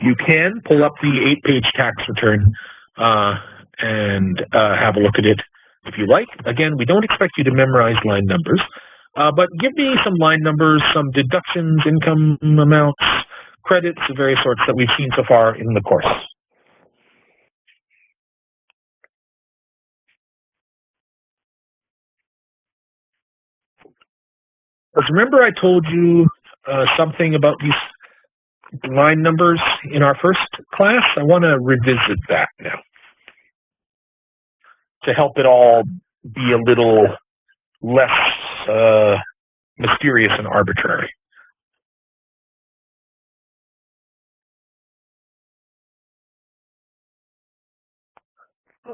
You can pull up the 8-page tax return and have a look at it if you like. Again, we don't expect you to memorize line numbers, but give me some line numbers, some deductions, income amounts, credits of various sorts that we've seen so far in the course. Because remember I told you something about these line numbers in our first class? I want to revisit that now to help it all be a little less mysterious and arbitrary.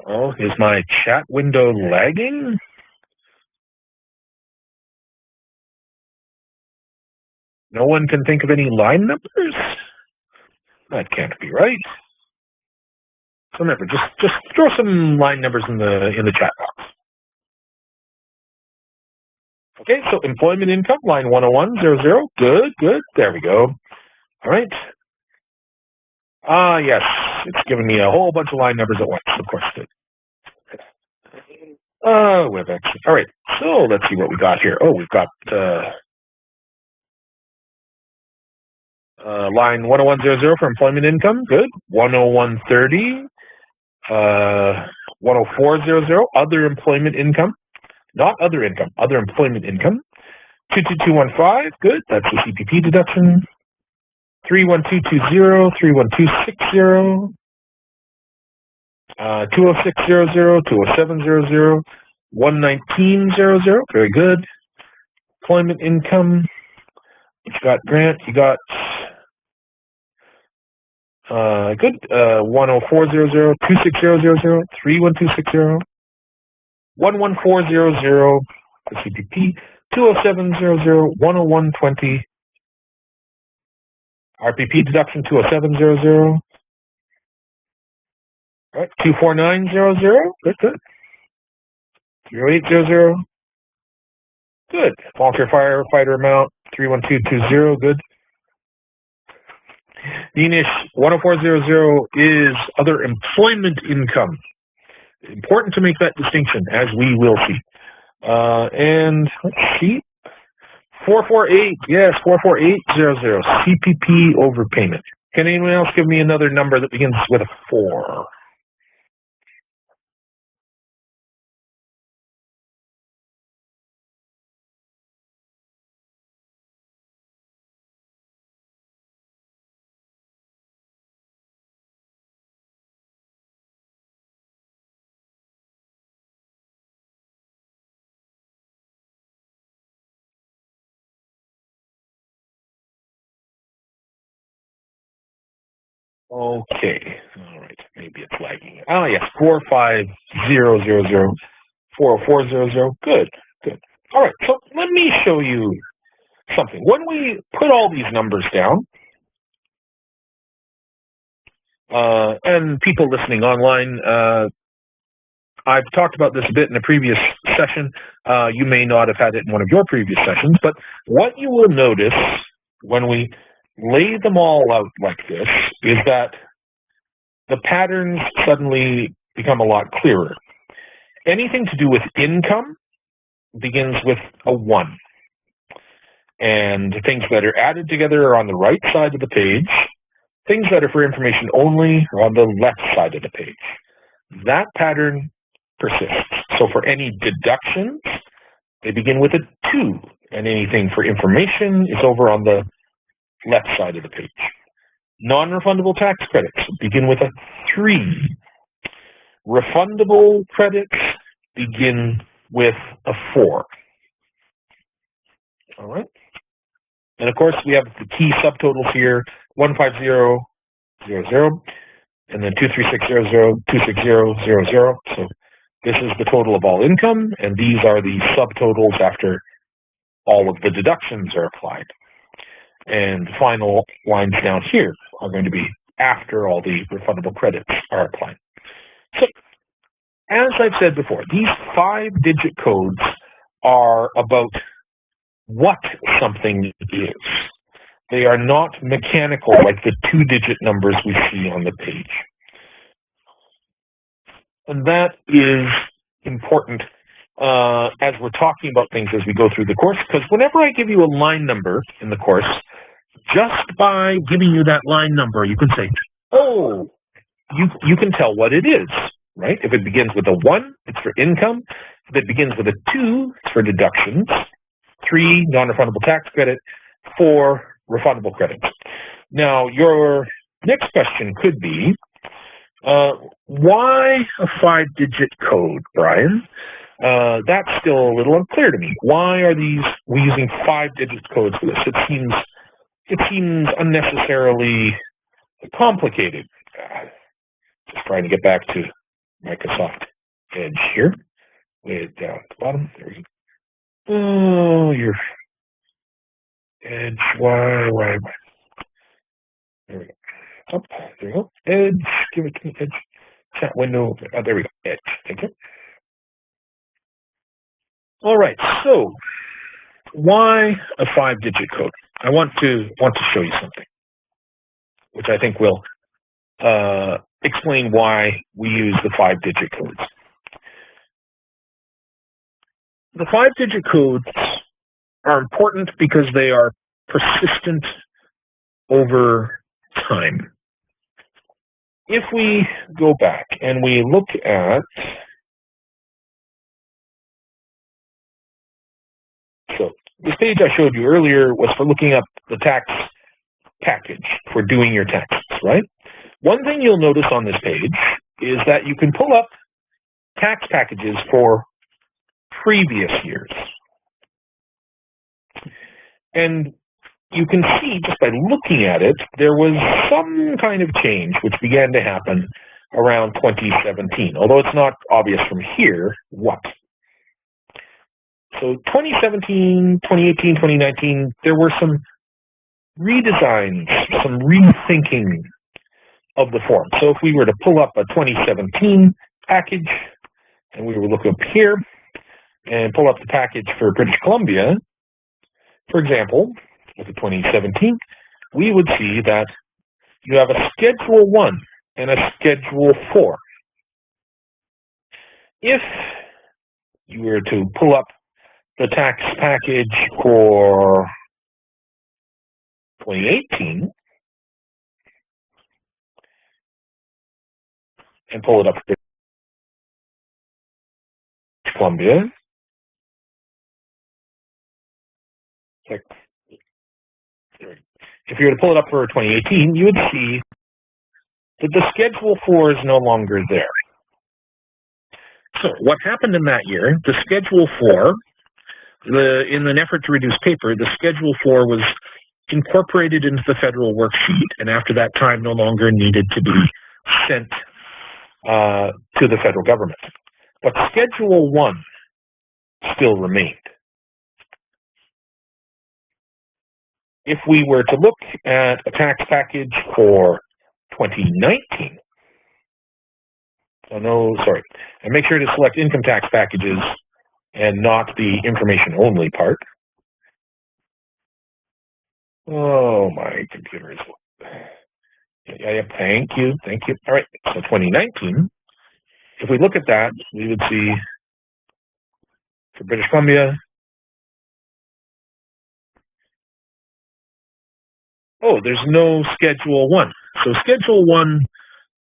Oh, is my chat window lagging? No one can think of any line numbers? That can't be right. So remember, just throw some line numbers in the chat box. Okay, so employment income, line 10100. Good. There we go. All right. Yes, it's giving me a whole bunch of line numbers at once. Of course it did. WebEx. All right, so let's see what we got here. Oh, we've got line 10100 for employment income. Good. 10130. 10400. Other employment income. Not other income. Other employment income. 22215. Good. That's the CPP deduction. 31220. 31260. 20600. 20700. 11900. Very good. Employment income. You got grant. You got good. 10400. 26000. 31260. 11400 for CPP, 20700, 10120, RPP deduction 20700, right, 24900, good, 0800, good, volunteer firefighter amount 31220, good. Danish 10400 is other employment income. Important to make that distinction, as we will see. And let's see. 448, yes, 44800, CPP overpayment. Can anyone else give me another number that begins with a 4? Okay, all right, maybe it's lagging. Ah, yes, 45000, 40400, good. All right, so let me show you something. When we put all these numbers down, and people listening online, I've talked about this a bit in a previous session. You may not have had it in one of your previous sessions, but what you will notice when we lay them all out like this is that the patterns suddenly become a lot clearer. Anything to do with income begins with a 1. And things that are added together are on the right side of the page. Things that are for information only are on the left side of the page. That pattern persists. So for any deductions, they begin with a 2. And anything for information is over on the left side of the page. Non-refundable tax credits begin with a 3. Refundable credits begin with a 4. All right. And of course, we have the key subtotals here, 15000, and then 23600, 26000. So this is the total of all income, and these are the subtotals after all of the deductions are applied. And the final lines down here are going to be after all the refundable credits are applied. So, as I've said before, these 5-digit codes are about what something is. They are not mechanical like the 2-digit numbers we see on the page. And that is important as we're talking about things as we go through the course, because whenever I give you a line number in the course, just by giving you that line number, you can say, oh, you can tell what it is, right? If it begins with a 1, it's for income. If it begins with a 2, it's for deductions. 3, non-refundable tax credit. 4, refundable credit. Now, your next question could be, why a 5-digit code, Brian? That's still a little unclear to me. Why are we using 5-digit codes for this? It seems unnecessarily complicated. Just trying to get back to Microsoft Edge here. Way down at the bottom. There we go. Oh, your Edge. Why? There we go. Up. There we go. Edge. Give it to me. Edge. Chat window. Oh, there we go. Edge. Thank you. All right. So, why a 5-digit code? I want to show you something, which I think will explain why we use the 5-digit codes. The 5-digit codes are important because they are persistent over time. If we go back and we look at, so this page I showed you earlier was for looking up the tax package for doing your taxes, right? One thing you'll notice on this page is that you can pull up tax packages for previous years. And you can see just by looking at it, there was some kind of change which began to happen around 2017, although it's not obvious from here what. So 2017, 2018, 2019, there were some redesigns, some rethinking of the form. So if we were to pull up a 2017 package, and we were looking up here, and pull up the package for British Columbia, for example, with the 2017, we would see that you have a Schedule 1 and a Schedule 4. If you were to pull up the tax package for 2018 and pull it up for British Columbia, if you were to pull it up for 2018, you would see that the Schedule 4 is no longer there. So what happened in that year, the Schedule 4, in an effort to reduce paper, the Schedule 4 was incorporated into the federal worksheet, and after that time no longer needed to be sent to the federal government. But Schedule 1 still remained. If we were to look at a tax package for 2019, and make sure to select income tax packages and not the information only part. Oh, my computer is. Yeah, thank you. All right, so 2019, if we look at that, we would see for British Columbia, oh, there's no Schedule 1. So Schedule 1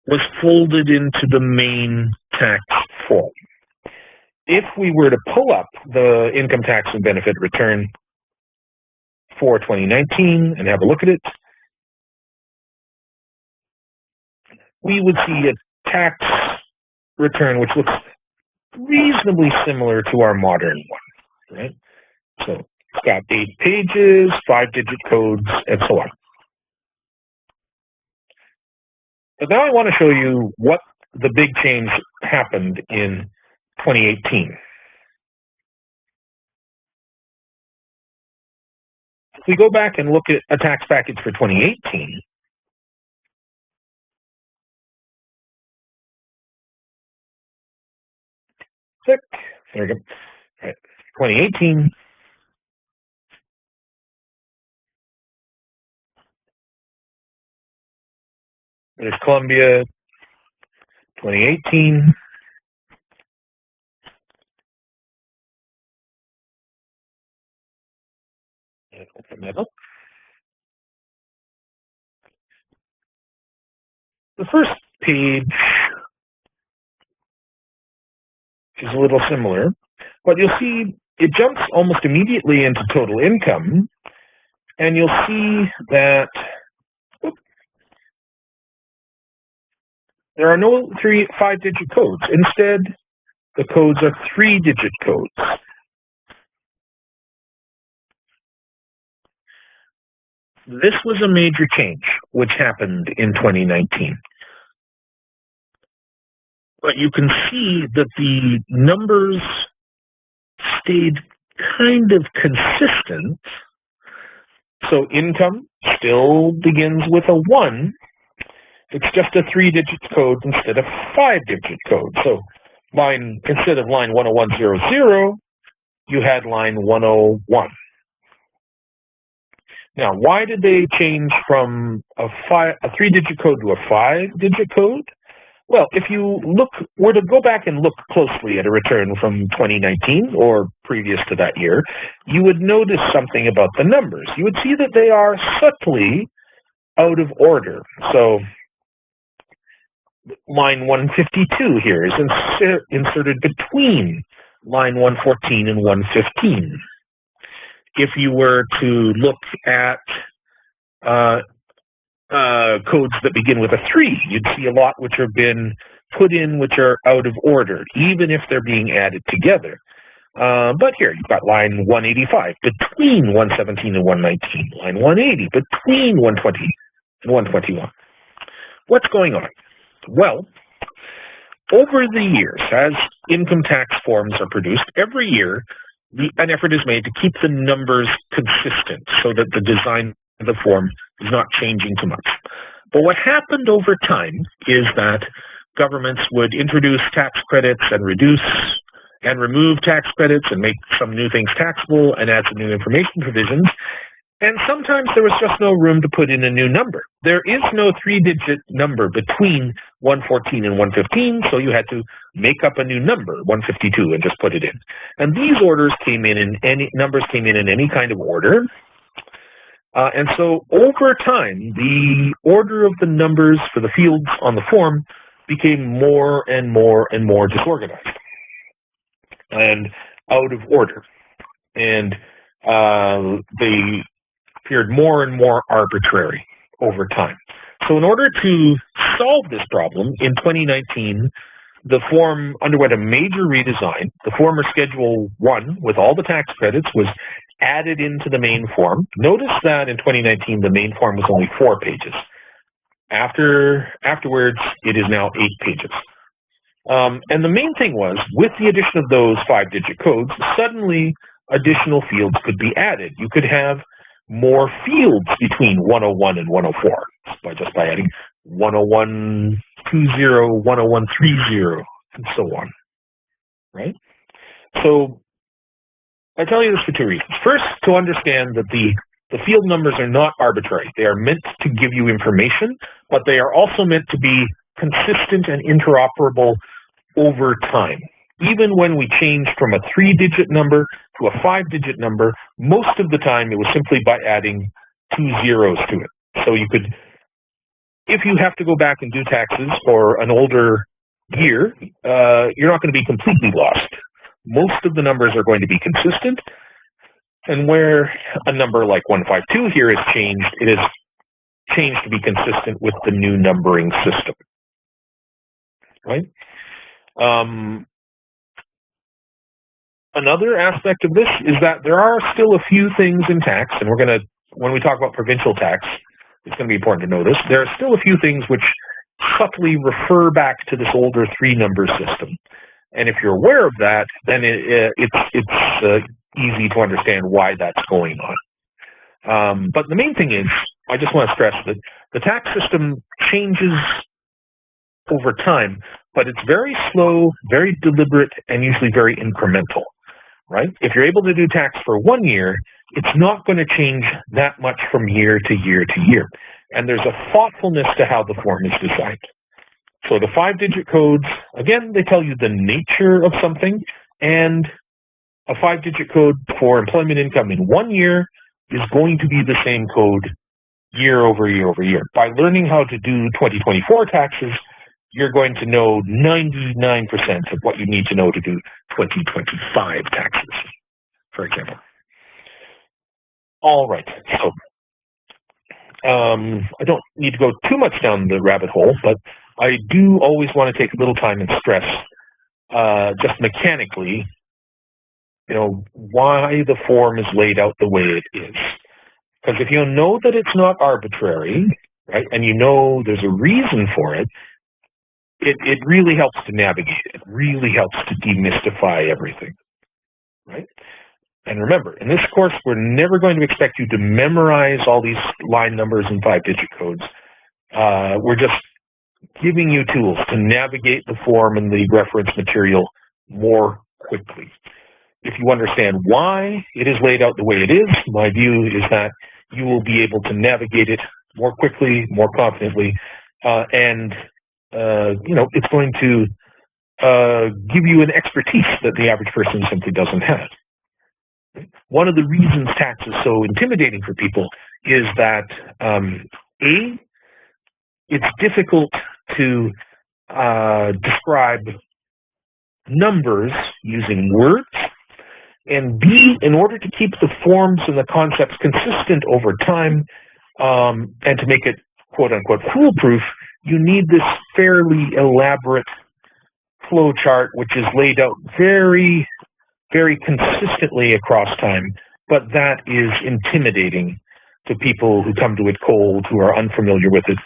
was folded into the main tax form. If we were to pull up the income tax and benefit return for 2019 and have a look at it, we would see a tax return which looks reasonably similar to our modern one, right? So it's got 8 pages, 5-digit codes, and so on. But now I want to show you what the big change happened in 2018. If we go back and look at a tax package for 2018, there we go. All right. 2018, British Columbia, 2018. And open that up. The first page is a little similar, but you'll see it jumps almost immediately into total income, and you'll see that there are no 5-digit codes. Instead, the codes are 3-digit codes. This was a major change which happened in 2019. But you can see that the numbers stayed kind of consistent. So income still begins with a 1. It's just a 3-digit code instead of 5-digit code. So instead of line 10100, you had line 101. Now, why did they change from a 3-digit code to a 5-digit code? Well, if you were to go back and look closely at a return from 2019 or previous to that year, you would notice something about the numbers. You would see that they are subtly out of order. So line 152 here is inserted between line 114 and 115. If you were to look at codes that begin with a 3, you'd see a lot which have been put in which are out of order, even if they're being added together. But here, you've got line 185 between 117 and 119, line 180 between 120 and 121. What's going on? Well, over the years, as income tax forms are produced, every year an effort is made to keep the numbers consistent so that the design of the form is not changing too much. But what happened over time is that governments would introduce tax credits and reduce and remove tax credits and make some new things taxable and add some new information provisions. And sometimes there was just no room to put in a new number. There is no 3-digit number between 114 and 115, so you had to make up a new number, 152, and just put it in. And these numbers came in any kind of order. And so over time, the order of the numbers for the fields on the form became more and more and more disorganized and out of order. And they appeared more and more arbitrary over time. So in order to solve this problem, in 2019, the form underwent a major redesign. The former Schedule 1 with all the tax credits was added into the main form. Notice that in 2019, the main form was only 4 pages. Afterwards, it is now 8 pages. And the main thing was, with the addition of those 5-digit codes, suddenly additional fields could be added. You could have more fields between 101 and 104 by adding 10120, 10130, and so on, right? So I tell you this for 2 reasons. First, to understand that the field numbers are not arbitrary. They are meant to give you information, but they are also meant to be consistent and interoperable over time. Even when we changed from a 3-digit number to a 5-digit number, most of the time it was simply by adding 2 zeros to it. So you could, if you have to go back and do taxes for an older year, you're not going to be completely lost. Most of the numbers are going to be consistent, and where a number like 152 here is changed, it is changed to be consistent with the new numbering system, right? Another aspect of this is that there are still a few things in tax, and when we talk about provincial tax, it's going to be important to notice, there are still a few things which subtly refer back to this older 3-number system. And if you're aware of that, then it's easy to understand why that's going on. But the main thing is, I just want to stress that the tax system changes over time, but it's very slow, very deliberate, and usually very incremental, right? If you're able to do tax for 1 year, it's not going to change that much from year to year to year. and there's a thoughtfulness to how the form is designed. So the 5-digit codes, again, they tell you the nature of something, and a 5-digit code for employment income in 1 year is going to be the same code year over year over year. By learning how to do 2024 taxes, you're going to know 99% of what you need to know to do 2025 taxes, for example. All right, so I don't need to go too much down the rabbit hole, but I do always want to take a little time and stress just mechanically, why the form is laid out the way it is. Because if you know that it's not arbitrary, right, and you know there's a reason for it, it really helps to navigate. It really helps to demystify everything, right? And remember, in this course, we're never going to expect you to memorize all these line numbers and 5-digit codes. We're just giving you tools to navigate the form and the reference material more quickly. If you understand why it is laid out the way it is, my view is that you will be able to navigate it more quickly, more confidently, and it's going to give you an expertise that the average person simply doesn't have. One of the reasons tax is so intimidating for people is that it's difficult to describe numbers using words, and B, in order to keep the forms and the concepts consistent over time, and to make it quote-unquote foolproof, you need this fairly elaborate flow chart which is laid out very, very consistently across time, but that is intimidating to people who come to it cold, who are unfamiliar with it,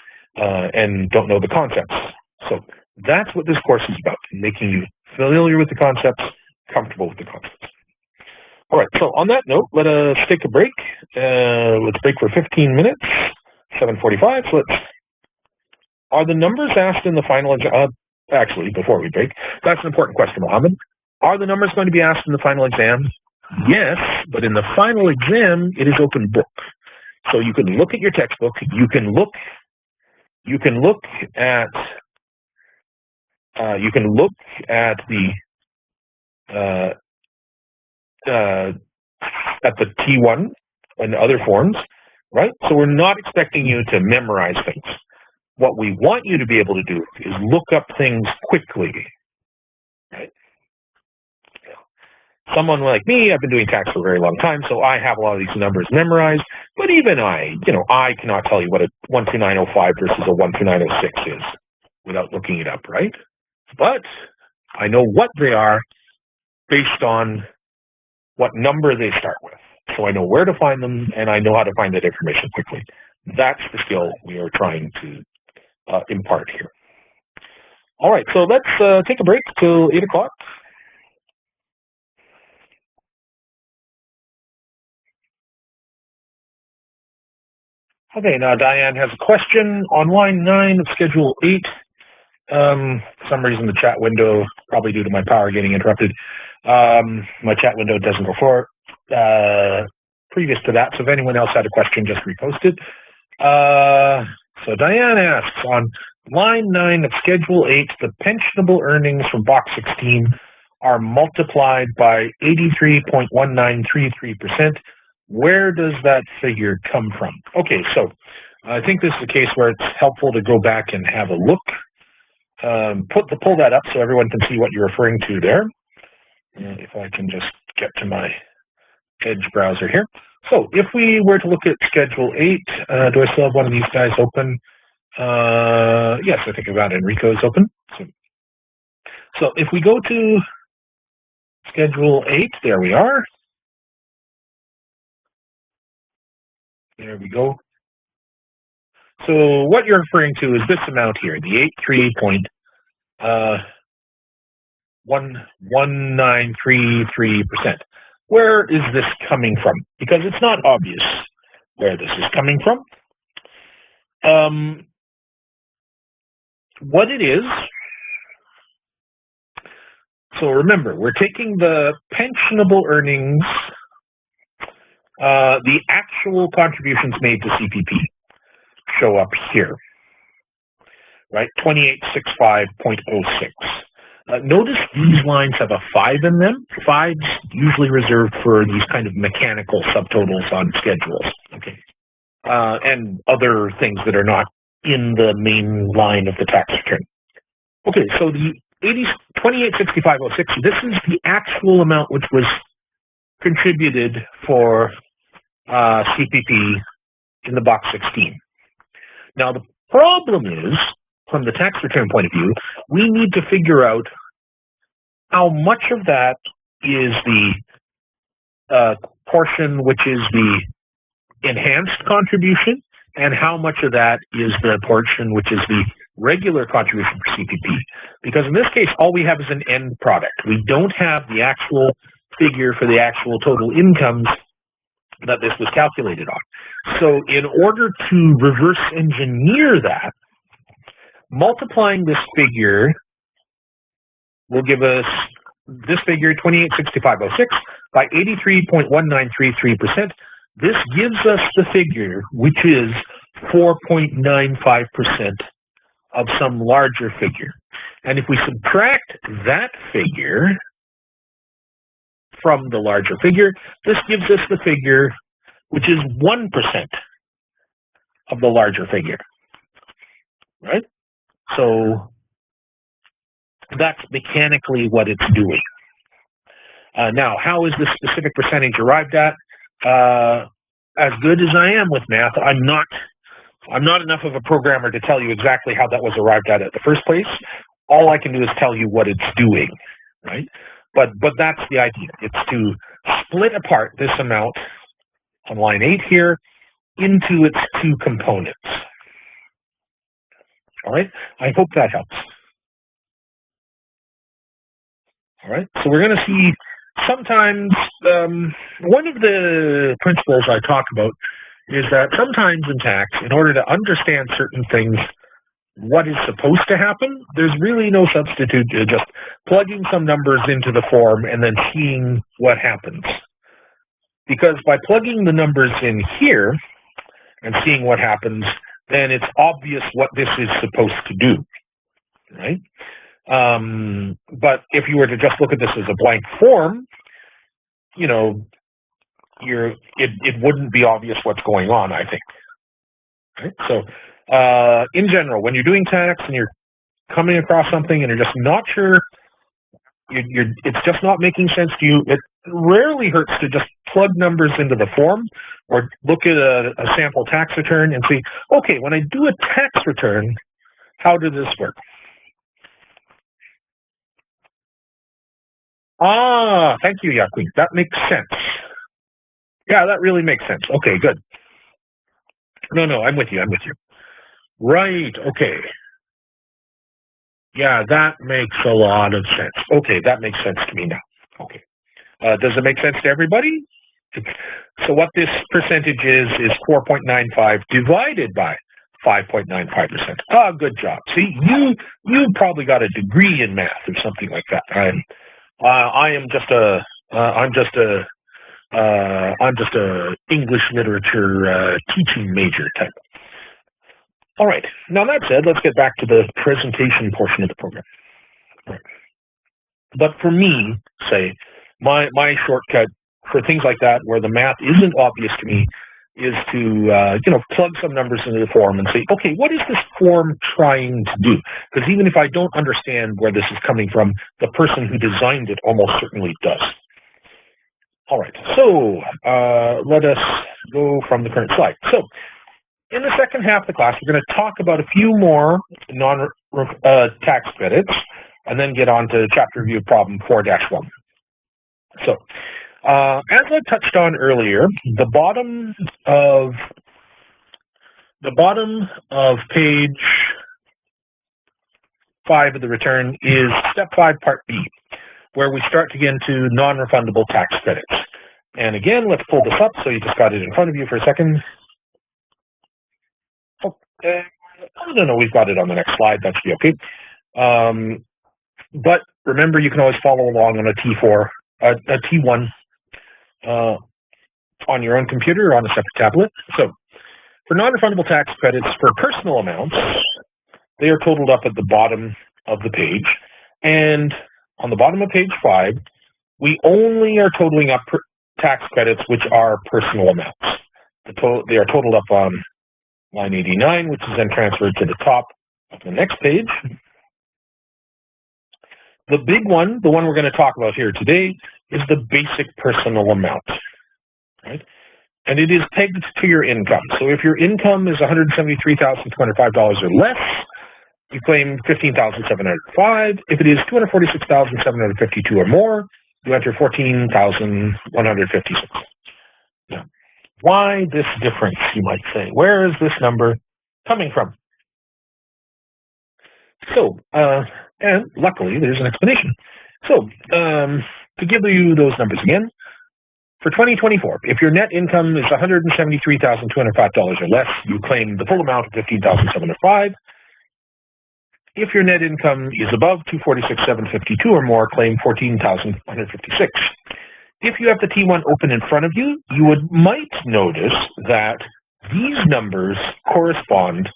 and don't know the concepts. So that's what this course is about, making you familiar with the concepts, comfortable with the concepts. All right, so on that note, let us take a break. Let's break for 15 minutes, 7:45. So are the numbers asked in the final exam? Actually, before we break, that's an important question, Mohammed. Are the numbers going to be asked in the final exam? Yes, but in the final exam, it is open book. So you can look at your textbook. You can look at the T1 and other forms, right? So we're not expecting you to memorize things. What we want you to be able to do is look up things quickly, right? Someone like me, I've been doing tax for a very long time, so I have a lot of these numbers memorized, but even I cannot tell you what a 12905 versus a 12906 is without looking it up, right? But I know what they are based on what number they start with. So I know where to find them, and I know how to find that information quickly. That's the skill we are trying to impart here. All right, so let's take a break till 8 o'clock. Okay, now Diane has a question on line 9 of Schedule 8. For some reason, the chat window, probably due to my power getting interrupted, my chat window doesn't go forward previous to that. So if anyone else had a question, just repost it. So Diane asks, on line 9 of Schedule 8, the pensionable earnings from Box 16 are multiplied by 83.1933%. Where does that figure come from? Okay, so I think this is a case where it's helpful to go back and have a look. Pull that up so everyone can see what you're referring to there. If I can just get to my Edge browser here. So if we were to look at Schedule 8, do I still have one of these guys open? Yes, I think I've got Enrico's open. So if we go to Schedule 8, there we are. There we go. So what you're referring to is this amount here, the 83.1933%. Where is this coming from? Because it's not obvious where this is coming from. What it is, so remember, we're taking the pensionable earnings, the actual contributions made to CPP. show up here, right? 2865.06. Notice these lines have a 5 in them. 5's usually reserved for these kind of mechanical subtotals on schedules, okay, and other things that are not in the main line of the tax return. Okay, so the 2865.06, this is the actual amount which was contributed for CPP in the box 16. Now, the problem is, from the tax return point of view, we need to figure out how much of that is the portion which is the enhanced contribution, and how much of that is the portion which is the regular contribution for CPP. Because in this case, all we have is an end product. We don't have the actual figure for the actual total incomes that this was calculated on. So in order to reverse engineer that, multiplying this figure will give us this figure, 2865.06, by 83.1933%. This gives us the figure, which is 4.95% of some larger figure. And if we subtract that figure from the larger figure, this gives us the figure which is 1% of the larger figure, right? So that's mechanically what it's doing. Now, how is this specific percentage arrived at? As good as I am with math, I'm not enough of a programmer to tell you exactly how that was arrived at the first place. All I can do is tell you what it's doing, right? But that's the idea. It's to split apart this amount on line 8 here into its two components. All right, I hope that helps. All right, so we're going to see sometimes one of the principles I talk about is that sometimes in tax, in order to understand certain things, what is supposed to happen, there's really no substitute to just plugging some numbers into the form and then seeing what happens. Because by plugging the numbers in here and seeing what happens, then it's obvious what this is supposed to do, right? But if you were to just look at this as a blank form, you know, it wouldn't be obvious what's going on, I think. Right? So, in general, when you're doing tax and you're coming across something and you're just not sure, it's just not making sense to you, it rarely hurts to just plug numbers into the form or look at a sample tax return and see, okay, when I do a tax return, how does this work? Ah, thank you, Yaquin. That makes sense. Yeah, that really makes sense. Okay, good. No, I'm with you. Right, okay. Yeah, that makes a lot of sense. Okay, that makes sense to me now. Okay. Does it make sense to everybody? So what this percentage is 4.95 divided by 5.95%. Ah, good job. See, you probably got a degree in math or something like that. I'm just a English literature teaching major type. All right. Now that said, let's get back to the presentation portion of the program. Right. But for me, say, my shortcut for things like that, where the math isn't obvious to me, is to plug some numbers into the form and say, okay, what is this form trying to do? Because even if I don't understand where this is coming from, the person who designed it almost certainly does. All right, so let us go from the current slide. So in the second half of the class, we're going to talk about a few more non-tax credits and then get on to chapter review problem 4-1. So as I touched on earlier, the bottom of page 5 of the return is step 5, part B, where we start to get into non-refundable tax credits. And again, let's pull this up so you just got it in front of you for a second. Okay. No, we've got it on the next slide. That should be okay. But remember, you can always follow along on a T1 on your own computer or on a separate tablet. So For non-refundable tax credits for personal amounts, they are totaled up at the bottom of the page. And on the bottom of page 5, we only are totaling up tax credits which are personal amounts. They are totaled up on line 89, which is then transferred to the top of the next page. The big one, the one we're going to talk about here today, is the basic personal amount, right? And it is pegged to your income. So if your income is $173,205 or less, you claim $15,705. If it is $246,752 or more, you enter $14,156. Now, why this difference, you might say? Where is this number coming from? So, and luckily, there's an explanation. So, to give you those numbers again, for 2024, if your net income is $173,205 or less, you claim the full amount of $15,705. If your net income is above $246,752 or more, claim $14,156. If you have the T1 open in front of you, you might notice that these numbers correspond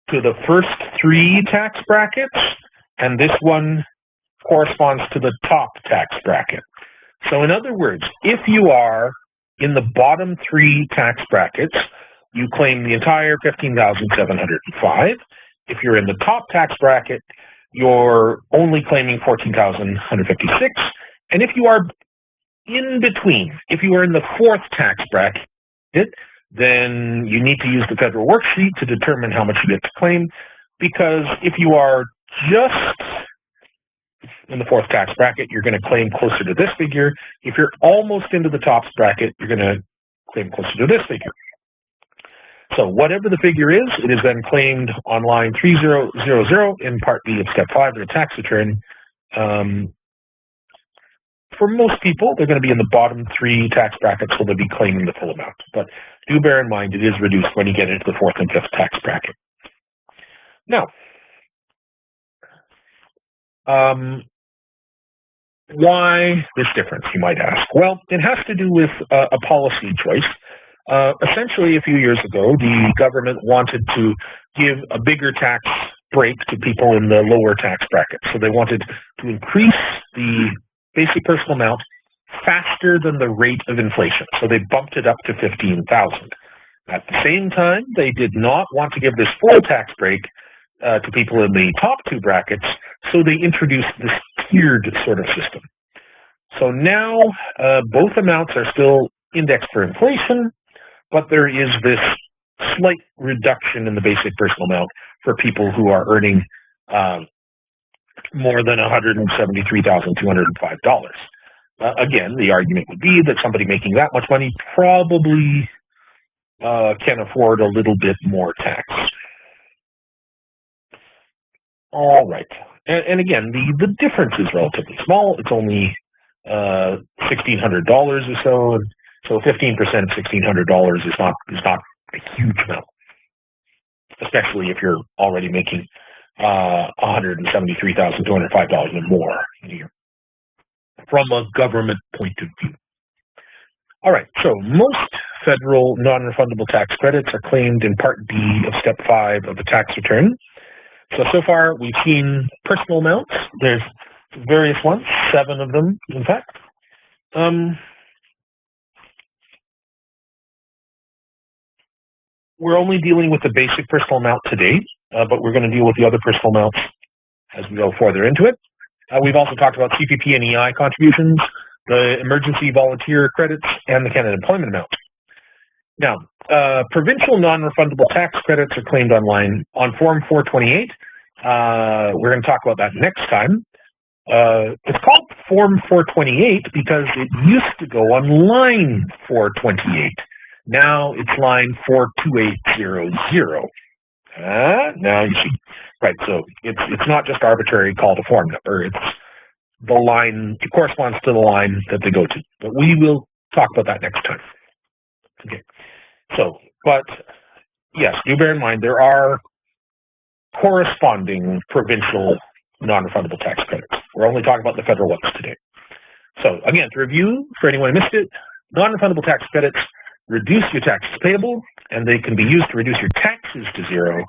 to the first 3 tax brackets, and this one corresponds to the top tax bracket. So in other words, if you are in the bottom 3 tax brackets, you claim the entire $15,705. If you're in the top tax bracket, you're only claiming $14,156. And if you are in between, if you are in the 4th tax bracket, then you need to use the federal worksheet to determine how much you get to claim, because if you are just in the 4th tax bracket, you're going to claim closer to this figure. If you're almost into the top bracket, you're going to claim closer to this figure. So whatever the figure is, it is then claimed on line 3000 in Part B of Step 5 of the tax return. For most people, they're going to be in the bottom 3 tax brackets, so they'll be claiming the full amount. But do bear in mind, it is reduced when you get into the 4th and 5th tax bracket. Now, why this difference, you might ask? Well, it has to do with a policy choice. Essentially, a few years ago, the government wanted to give a bigger tax break to people in the lower tax bracket. So they wanted to increase the basic personal amount faster than the rate of inflation. So they bumped it up to $15,000. At the same time, they did not want to give this full tax break to people in the top 2 brackets, so they introduced this tiered sort of system. So now both amounts are still indexed for inflation, but there is this slight reduction in the basic personal amount for people who are earning more than $173,205. Again, the argument would be that somebody making that much money probably can afford a little bit more tax. All right. And again, the difference is relatively small. It's only $1,600 or so. And so 15% of $1,600 is not a huge amount, especially if you're already making $173,205 or more a year from a government point of view. All right, so most federal non-refundable tax credits are claimed in Part B of Step 5 of the tax return. So far we've seen personal amounts. There's various ones, 7 of them, in fact. We're only dealing with the basic personal amount today, but we're going to deal with the other personal amounts as we go further into it. We've also talked about CPP and EI contributions, the emergency volunteer credits, and the Canada Employment amount. Now, provincial non-refundable tax credits are claimed on Form 428. We're going to talk about that next time. It's called Form 428 because it used to go on line 428. Now it's line 42800. Now you see, right? So it's not just arbitrary call to form number. It's the line. It corresponds to the line that they go to. But we will talk about that next time. Okay. So, but yes, do bear in mind there are corresponding provincial non-refundable tax credits. We're only talking about the federal ones today. So again, to review for anyone who missed it, non-refundable tax credits reduce your taxes payable, and they can be used to reduce your taxes to zero.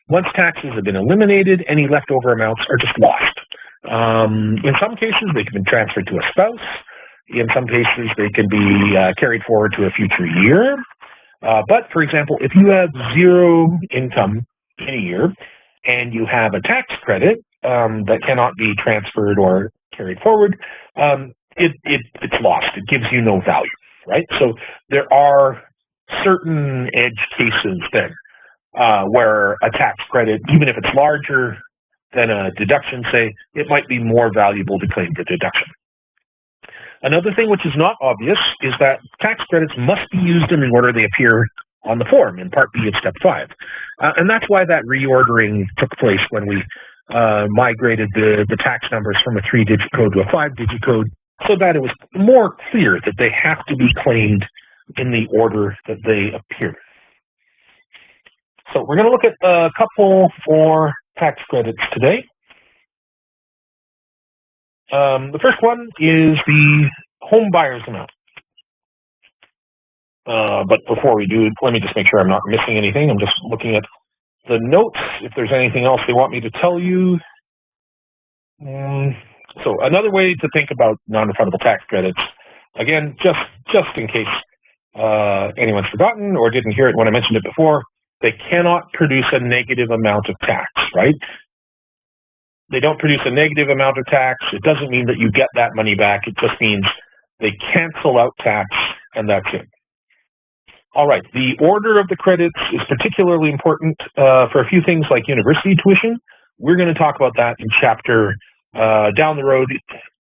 Once taxes have been eliminated, any leftover amounts are just lost. In some cases, they can be transferred to a spouse. In some cases, they can be carried forward to a future year. But, for example, if you have zero income in a year and you have a tax credit that cannot be transferred or carried forward, it's lost. It gives you no value, right? So there are certain edge cases then where a tax credit, even if it's larger than a deduction, say, it might be more valuable to claim the deduction. Another thing which is not obvious is that tax credits must be used in the order they appear on the form in Part B of Step 5. And that's why that reordering took place when we migrated the tax numbers from a 3-digit code to a 5-digit code, so that it was more clear that they have to be claimed in the order that they appear. So we're going to look at a couple more tax credits today. The first one is the home buyer's amount. But before we do, let me just make sure I'm not missing anything. I'm just looking at the notes, if there's anything else they want me to tell you. So another way to think about non-refundable tax credits, again, just in case anyone's forgotten or didn't hear it when I mentioned it before, they cannot produce a negative amount of tax, right? They don't produce a negative amount of tax. It doesn't mean that you get that money back. It just means they cancel out tax, and that's it. All right, the order of the credits is particularly important for a few things like university tuition. We're going to talk about that in chapter down the road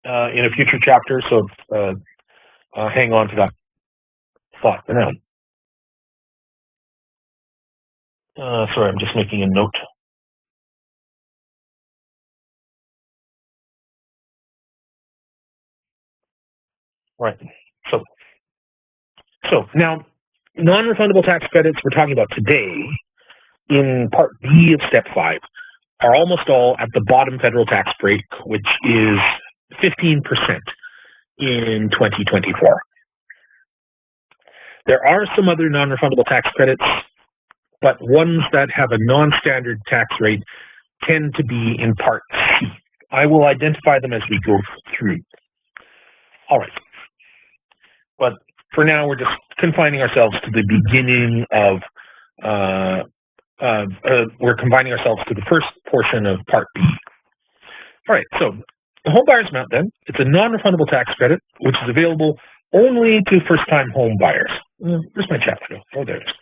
in a future chapter, so hang on to that thought for now. Sorry, I'm just making a note. Right. So now, non-refundable tax credits we're talking about today in Part B of Step 5 are almost all at the bottom federal tax break, which is 15% in 2024. There are some other non-refundable tax credits, but ones that have a non-standard tax rate tend to be in Part C. I will identify them as we go through. All right. But for now, we're just confining ourselves to the beginning of, we're confining ourselves to the first portion of Part B. All right, so the home buyer's amount then, it's a non-refundable tax credit, which is available only to first-time home buyers. Where's my chapter? Oh, there it is.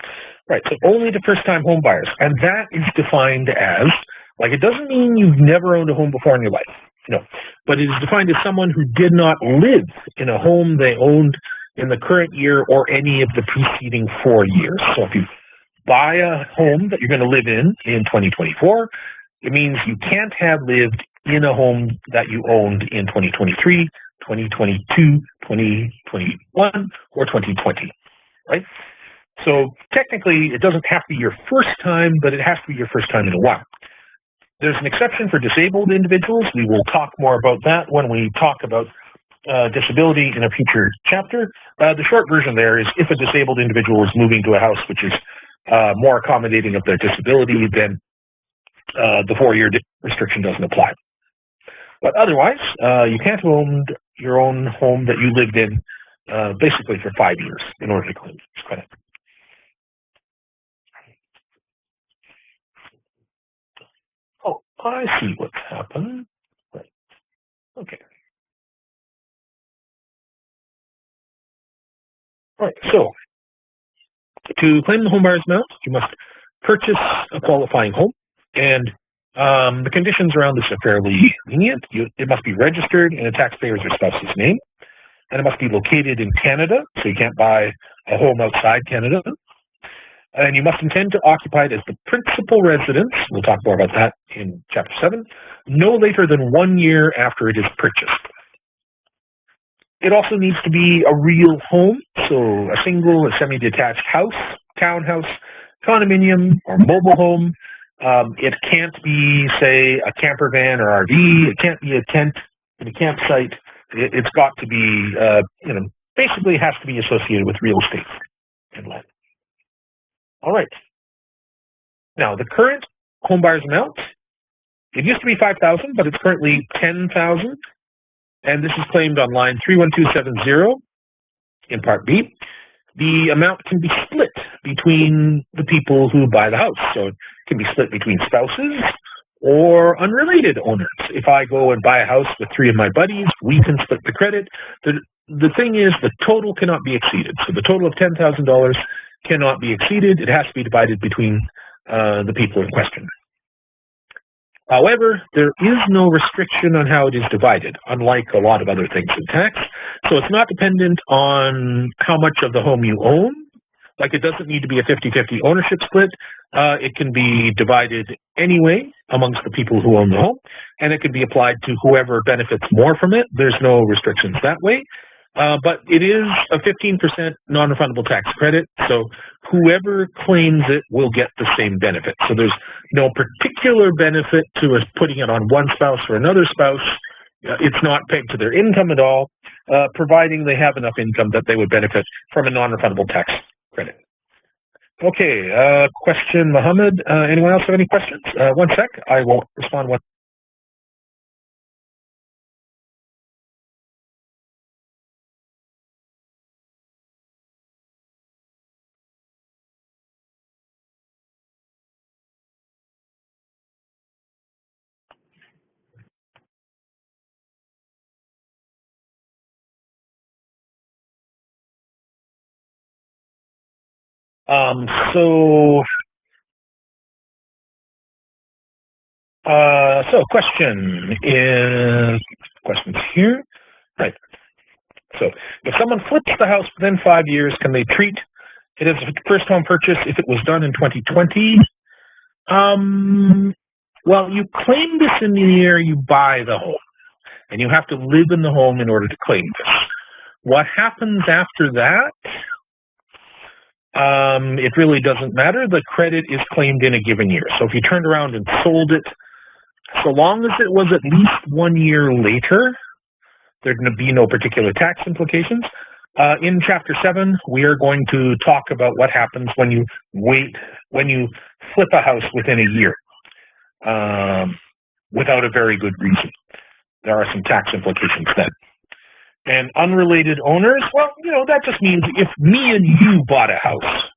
Right, so only to first-time home buyers. And that is defined as, like, it doesn't mean you've never owned a home before in your life. No, but it is defined as someone who did not live in a home they owned in the current year or any of the preceding 4 years. So if you buy a home that you're going to live in 2024, it means you can't have lived in a home that you owned in 2023, 2022, 2021, or 2020, right? So technically, it doesn't have to be your first time, but it has to be your first time in a while. There's an exception for disabled individuals. We will talk more about that when we talk about disability in a future chapter. The short version there is if a disabled individual is moving to a house which is more accommodating of their disability, then the 4-year restriction doesn't apply. But otherwise, you can't own your own home that you lived in basically for 5 years in order to claim this credit. Oh, I see what's happened. Right. Okay. All right, so to claim the home buyer's amount, you must purchase a qualifying home, and the conditions around this are fairly lenient. It must be registered in a taxpayer's or spouse's name, and it must be located in Canada, so you can't buy a home outside Canada. And you must intend to occupy it as the principal residence, we'll talk more about that in Chapter 7, no later than 1 year after it is purchased. It also needs to be a real home, so a single or semi-detached house, townhouse, condominium, or mobile home. It can't be, say, a camper van or RV. It can't be a tent in a campsite. It's got to be, basically has to be associated with real estate. inlet. All right. Now, the current home buyer's amount, it used to be $5,000, but it's currently $10,000. And this is claimed on line 31270 in Part B. The amount can be split between the people who buy the house. So it can be split between spouses or unrelated owners. If I go and buy a house with three of my buddies, we can split the credit. The thing is, the total cannot be exceeded. So the total of $10,000 cannot be exceeded. It has to be divided between the people in question. However, there is no restriction on how it is divided, unlike a lot of other things in tax. So it's not dependent on how much of the home you own. Like, it doesn't need to be a 50-50 ownership split. It can be divided anyway amongst the people who own the home, and it can be applied to whoever benefits more from it. There's no restrictions that way. But it is a 15% non-refundable tax credit, so whoever claims it will get the same benefit. So there's no particular benefit to us putting it on one spouse or another spouse. It's not pegged to their income at all, providing they have enough income that they would benefit from a non-refundable tax credit. Okay, question, Mohammed. Anyone else have any questions? One sec, I will respond one. So questions here. Right. So if someone flips the house within 5 years, can they treat it as a first home purchase if it was done in 2020? Well, you claim this in the year you buy the home, and you have to live in the home in order to claim this. What happens after that? It really doesn't matter. The credit is claimed in a given year. So if you turned around and sold it, so long as it was at least 1 year later, there'd be no particular tax implications. In Chapter 7, we are going to talk about what happens when you flip a house within a year without a very good reason. There are some tax implications then. And unrelated owners, well, that just means if me and you bought a house,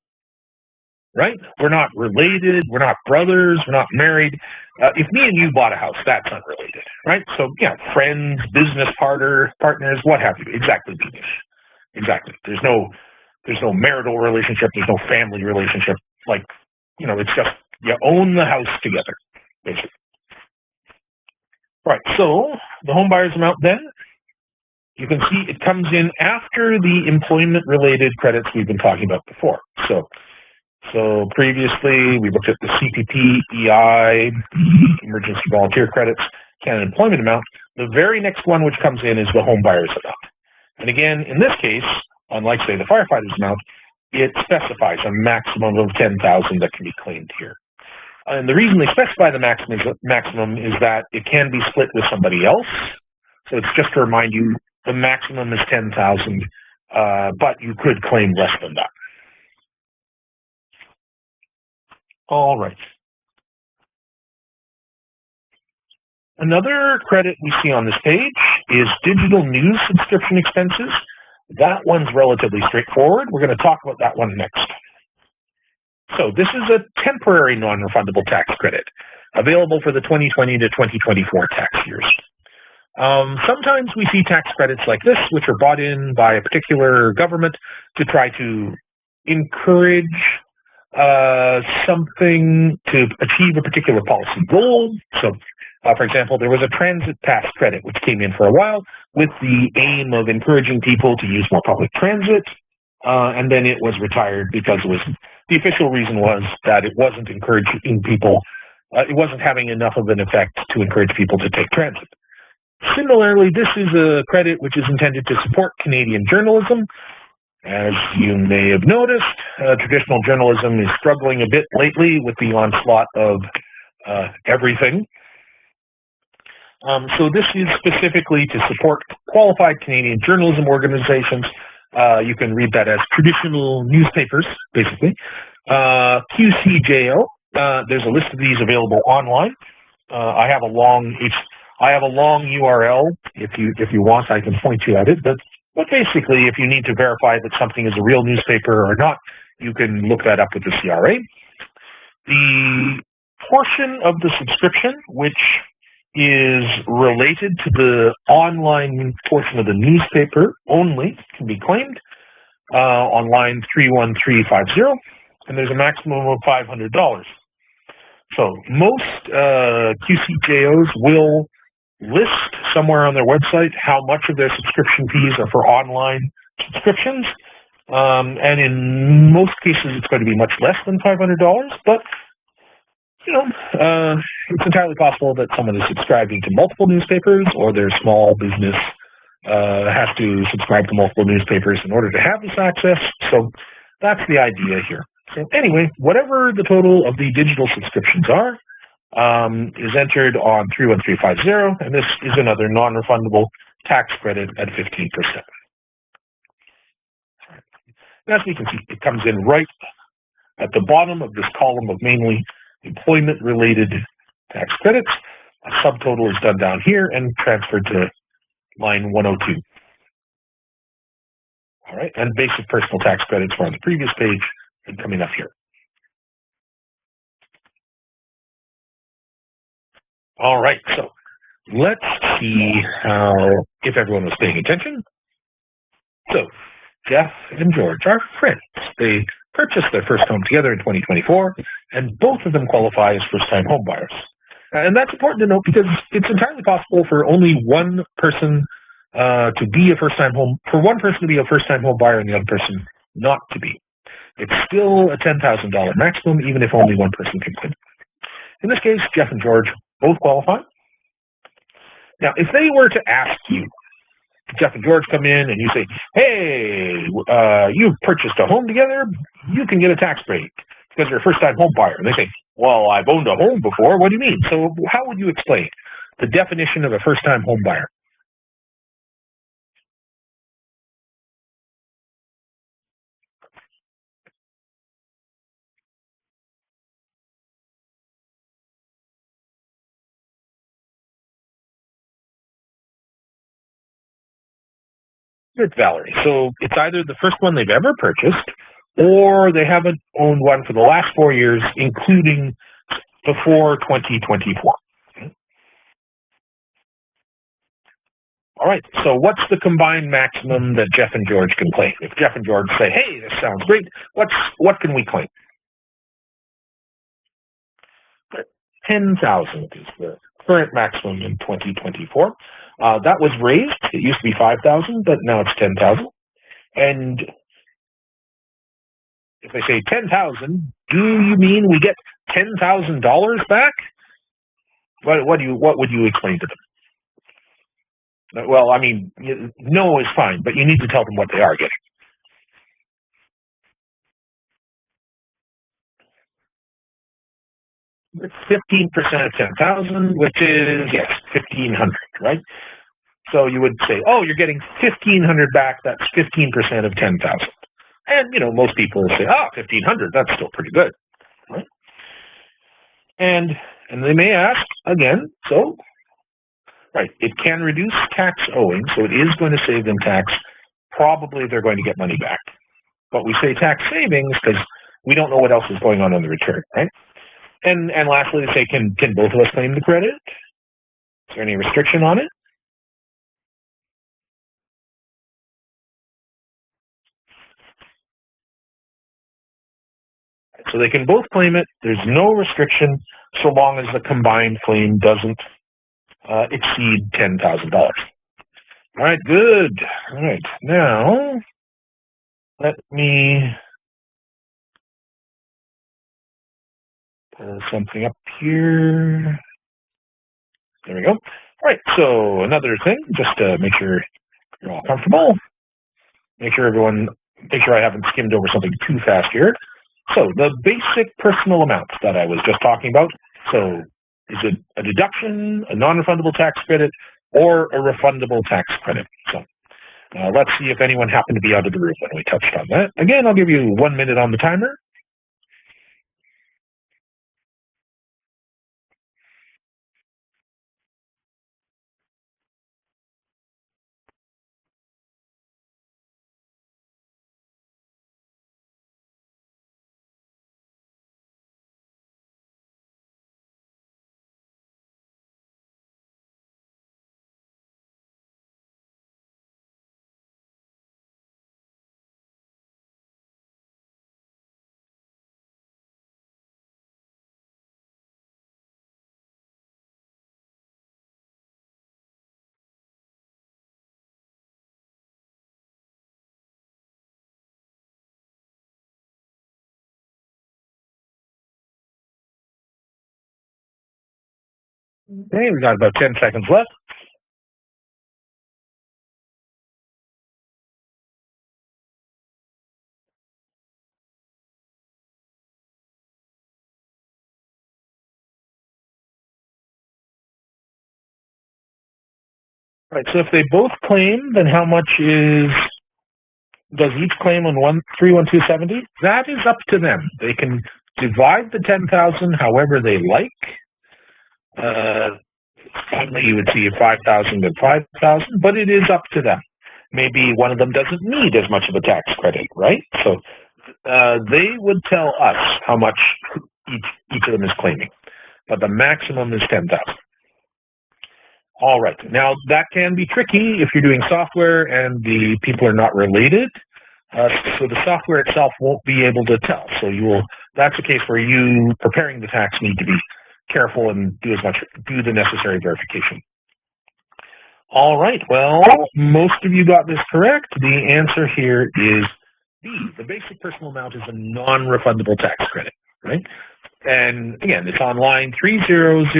right? We're not related, we're not brothers, we're not married. If me and you bought a house, that's unrelated, right? So, friends, business partners, what have you. Exactly. There's no marital relationship, there's no family relationship. It's just you own the house together, basically. Right, so the home buyer's amount then, you can see it comes in after the employment-related credits we've been talking about before. So previously, we looked at the CPP, EI, Emergency Volunteer Credits, Canada Employment Amount. The very next one which comes in is the home buyer's amount. And again, in this case, unlike, say, the firefighter's amount, it specifies a maximum of $10,000 that can be claimed here. And the reason they specify the maximum is that it can be split with somebody else. So it's just to remind you, the maximum is $10,000, but you could claim less than that. All right. Another credit we see on this page is digital news subscription expenses. That one's relatively straightforward. We're going to talk about that one next. So this is a temporary non-refundable tax credit available for the 2020 to 2024 tax years. Sometimes we see tax credits like this, which are brought in by a particular government to try to encourage something to achieve a particular policy goal. So, for example, there was a transit pass credit which came in for a while with the aim of encouraging people to use more public transit, and then it was retired because the official reason was that it wasn't encouraging people, it wasn't having enough of an effect to encourage people to take transit. Similarly, this is a credit which is intended to support Canadian journalism. As you may have noticed, traditional journalism is struggling a bit lately with the onslaught of everything. So this is specifically to support qualified Canadian journalism organizations You can read that as traditional newspapers, basically. QCJO, there's a list of these available online. I have a long URL. If you want, I can point you at it. But basically, if you need to verify that something is a real newspaper or not, you can look that up with the CRA. The portion of the subscription which is related to the online portion of the newspaper only can be claimed on line 31350, and there's a maximum of $500. So most QCJOs will list somewhere on their website how much of their subscription fees are for online subscriptions, and in most cases it's going to be much less than $500, but it's entirely possible that someone is subscribing to multiple newspapers, or their small business has to subscribe to multiple newspapers in order to have this access. So that's the idea here. So anyway, whatever the total of the digital subscriptions are is entered on 31350, and this is another non-refundable tax credit at 15%. As we can see, it comes in right at the bottom of this column of mainly employment-related tax credits. A subtotal is done down here and transferred to line 102. All right, and basic personal tax credits were on the previous page and coming up here. All right, so let's see if everyone was paying attention. So Jeff and George are friends. They purchased their first home together in 2024, and both of them qualify as first-time home buyers. And that's important to note because it's entirely possible for only one person to be a first-time home, for one person to be a first-time home buyer and the other person not to be. It's still a $10,000 maximum, even if only one person can claim. In this case, Jeff and George both qualify. Now, if they were to ask you, Jeff and George come in and you say, hey, you've purchased a home together, you can get a tax break because you're a first-time home buyer. And they say, well, I've owned a home before. What do you mean? So how would you explain the definition of a first-time home buyer? Good, Valerie. So it's either the first one they've ever purchased, or they haven't owned one for the last 4 years, including before 2024. All right, so what's the combined maximum that Jeff and George can claim? If Jeff and George say, hey, this sounds great, what can we claim? 10,000 is the current maximum in 2024. That was raised. It used to be 5,000, but now it's 10,000. And if they say 10,000, do you mean we get $10,000 back? What would you explain to them? Well, I mean, no is fine, but you need to tell them what they are getting. It's 15% of 10,000, which is, yes, 1,500, right? So you would say, oh, you're getting 1,500 back. That's 15% of 10,000. And, most people will say, 1,500, that's still pretty good, right? And they may ask again, so, right, it can reduce tax owing, so it is going to save them tax. Probably they're going to get money back. But we say tax savings because we don't know what else is going on the return, right? And lastly, they say, can both of us claim the credit? Is there any restriction on it? So they can both claim it. There's no restriction so long as the combined claim doesn't exceed $10,000. All right, good. All right, now let me pull something up here. There we go. All right, so another thing, just to make sure you're all comfortable, make sure I haven't skimmed over something too fast here. So the basic personal amounts that I was just talking about, so is it a deduction, a non-refundable tax credit, or a refundable tax credit? So Let's see if anyone happened to be out of the room when we touched on that. Again, I'll give you 1 minute on the timer. Okay, we've got about 10 seconds left. Right, so if they both claim, then how much does each claim on 31270? That is up to them. They can divide the 10,000 however they like. Certainly you would see 5,000 and 5,000, but it is up to them. Maybe one of them doesn't need as much of a tax credit, right? So they would tell us how much each of them is claiming, but the maximum is 10,000. All right. Now, that can be tricky if you're doing software and the people are not related. So the software itself won't be able to tell. So that's a case where you preparing the tax need to be careful and do the necessary verification. All right. Well, most of you got this correct. The answer here is B. The basic personal amount is a non-refundable tax credit, right? And again, it's on line 30000.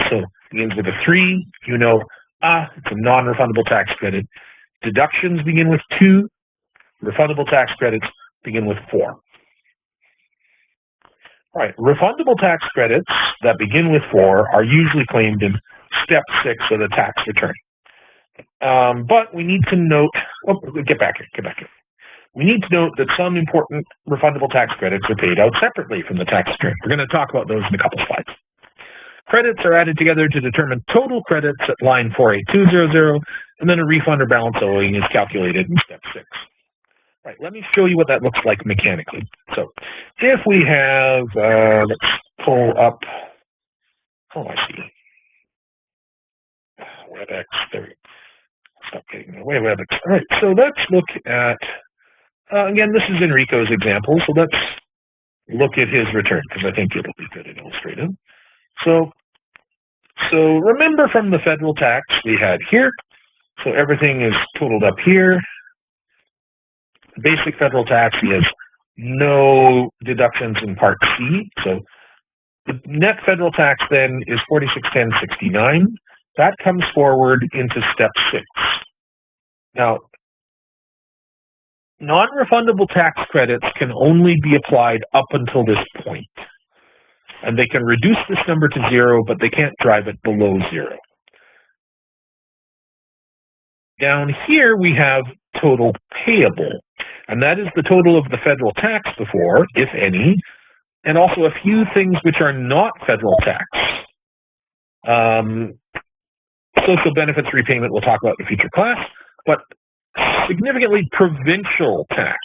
So begins with a 3, it's a non-refundable tax credit. Deductions begin with 2. Refundable tax credits begin with 4. All right, refundable tax credits that begin with 4 are usually claimed in step 6 of the tax return. But we need to note, get back here. We need to note that some important refundable tax credits are paid out separately from the tax return. We're going to talk about those in a couple slides. Credits are added together to determine total credits at line 48200, and then a refund or balance owing is calculated in step 6. Right, let me show you what that looks like mechanically. So if we have, let's pull up, I see. WebEx, there we go. Stop getting away, WebEx. All right, so let's look at, again, this is Enrico's example, so let's look at his return, because I think it'll be good and illustrative. So remember from the federal tax we had here, so everything is totaled up here. Basic federal tax, he has no deductions in Part C. So the net federal tax then is 4610.69. That comes forward into step 6. Now, non-refundable tax credits can only be applied up until this point. And they can reduce this number to 0, but they can't drive it below 0. Down here we have total payable, and that is the total of the federal tax before, if any, and also a few things which are not federal tax. Social benefits repayment we'll talk about in a future class, but significantly provincial tax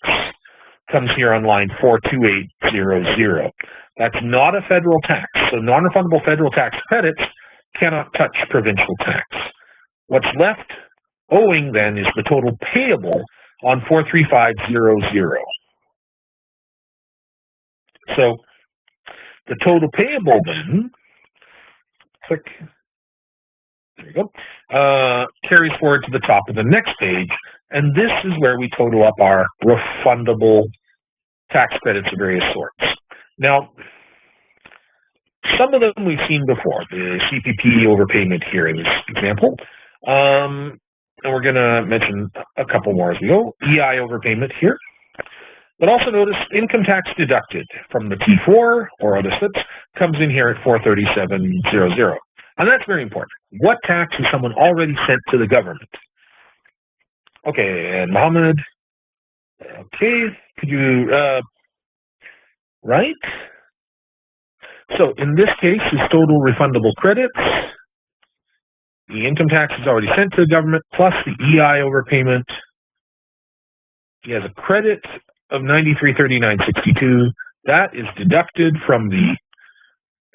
comes here on line 42800. That's not a federal tax, so non-refundable federal tax credits cannot touch provincial tax. What's left owing then is the total payable on 43500. So the total payable then, click, there you go, carries forward to the top of the next page, and this is where we total up our refundable tax credits of various sorts. Now, some of them we've seen before, the CPP overpayment here in this example. And we're going to mention a couple more as we go. EI overpayment here. But also notice income tax deducted from the T4 or other slips comes in here at 43700. And that's very important. What tax has someone already sent to the government? Okay, and Mohammed. Okay, could you, right? So in this case, his total refundable credits, the income tax is already sent to the government, plus the EI overpayment. He has a credit of $93.39.62. That is deducted from the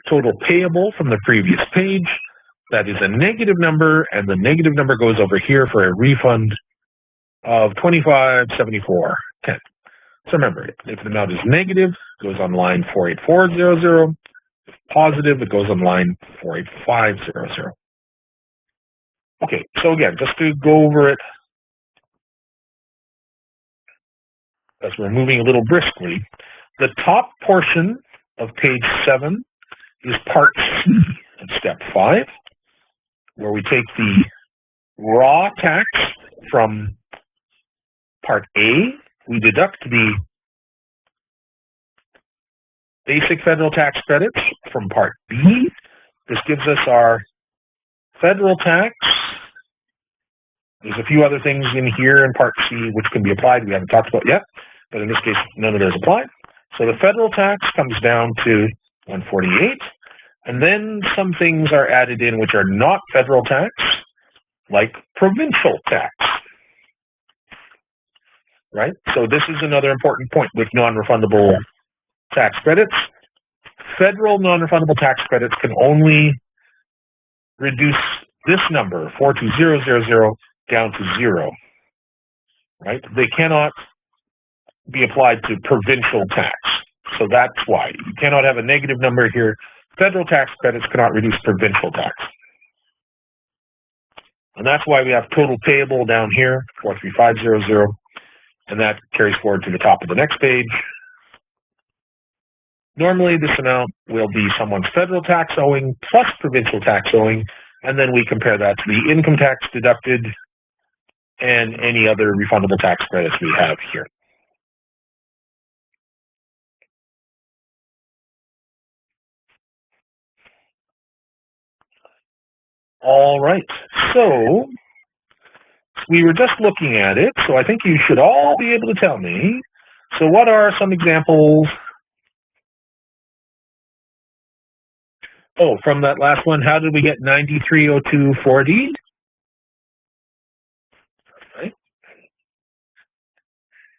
total payable from the previous page. That is a negative number, and the negative number goes over here for a refund of $25.74.10. So remember, if the amount is negative, it goes on line 48400. If positive, it goes on line 48500. Okay, so again, just to go over it as we're moving a little briskly, the top portion of page 7 is part C of step 5, where we take the raw tax from part A, we deduct the basic federal tax credits from part B. This gives us our federal tax. There's a few other things in here in part C which can be applied we haven't talked about yet, but in this case, none of those apply. So the federal tax comes down to $148, and then some things are added in which are not federal tax, like provincial tax. Right? So this is another important point with non-refundable tax credits. Federal non-refundable tax credits can only reduce this number, 42000, down to 0. Right? They cannot be applied to provincial tax. So that's why. You cannot have a negative number here. Federal tax credits cannot reduce provincial tax. And that's why we have total payable down here, 43500, and that carries forward to the top of the next page. Normally, this amount will be someone's federal tax owing plus provincial tax owing, and then we compare that to the income tax deducted and any other refundable tax credits we have here. All right, so we were just looking at it, so I think you should all be able to tell me. So what are some examples? Oh, from that last one, how did we get 930240? Right.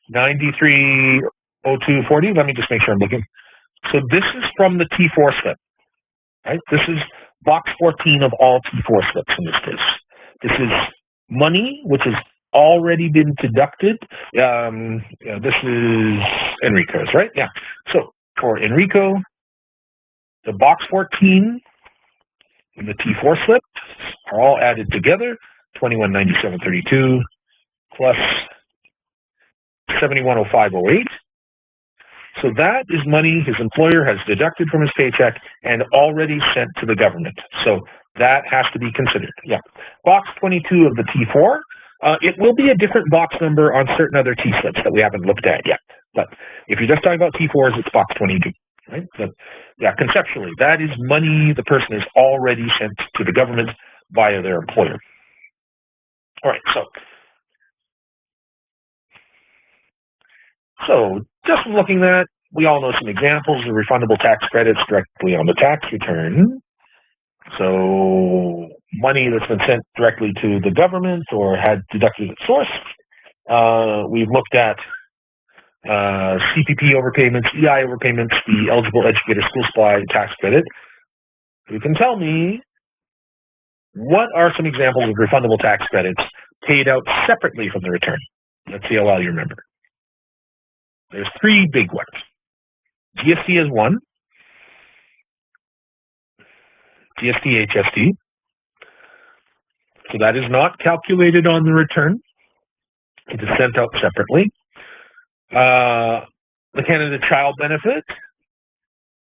930240, let me just make sure I'm looking. So this is from the T4 slip, right? This is box 14 of all T4 slips in this case. This is money, which has already been deducted. This is Enrico's, right? Yeah. So for Enrico, the box 14 and the T4 slip are all added together, 2197.32 plus 7105.08. So that is money his employer has deducted from his paycheck and already sent to the government. So that has to be considered. Yeah. Box 22 of the T4, it will be a different box number on certain other T slips that we haven't looked at yet. But if you're just talking about T4s, it's box 22. Right? So, yeah, conceptually, that is money the person has already sent to the government via their employer. All right, so just looking at, we all know some examples of refundable tax credits directly on the tax return. So money that's been sent directly to the government or had deducted at source. We've looked at CPP overpayments, EI overpayments, the eligible educator school supply tax credit. You can tell me what are some examples of refundable tax credits paid out separately from the return. Let's see how well you remember. There's 3 big ones. GST is one. GST, HST. So that is not calculated on the return. It is sent out separately. The Canada Child Benefit,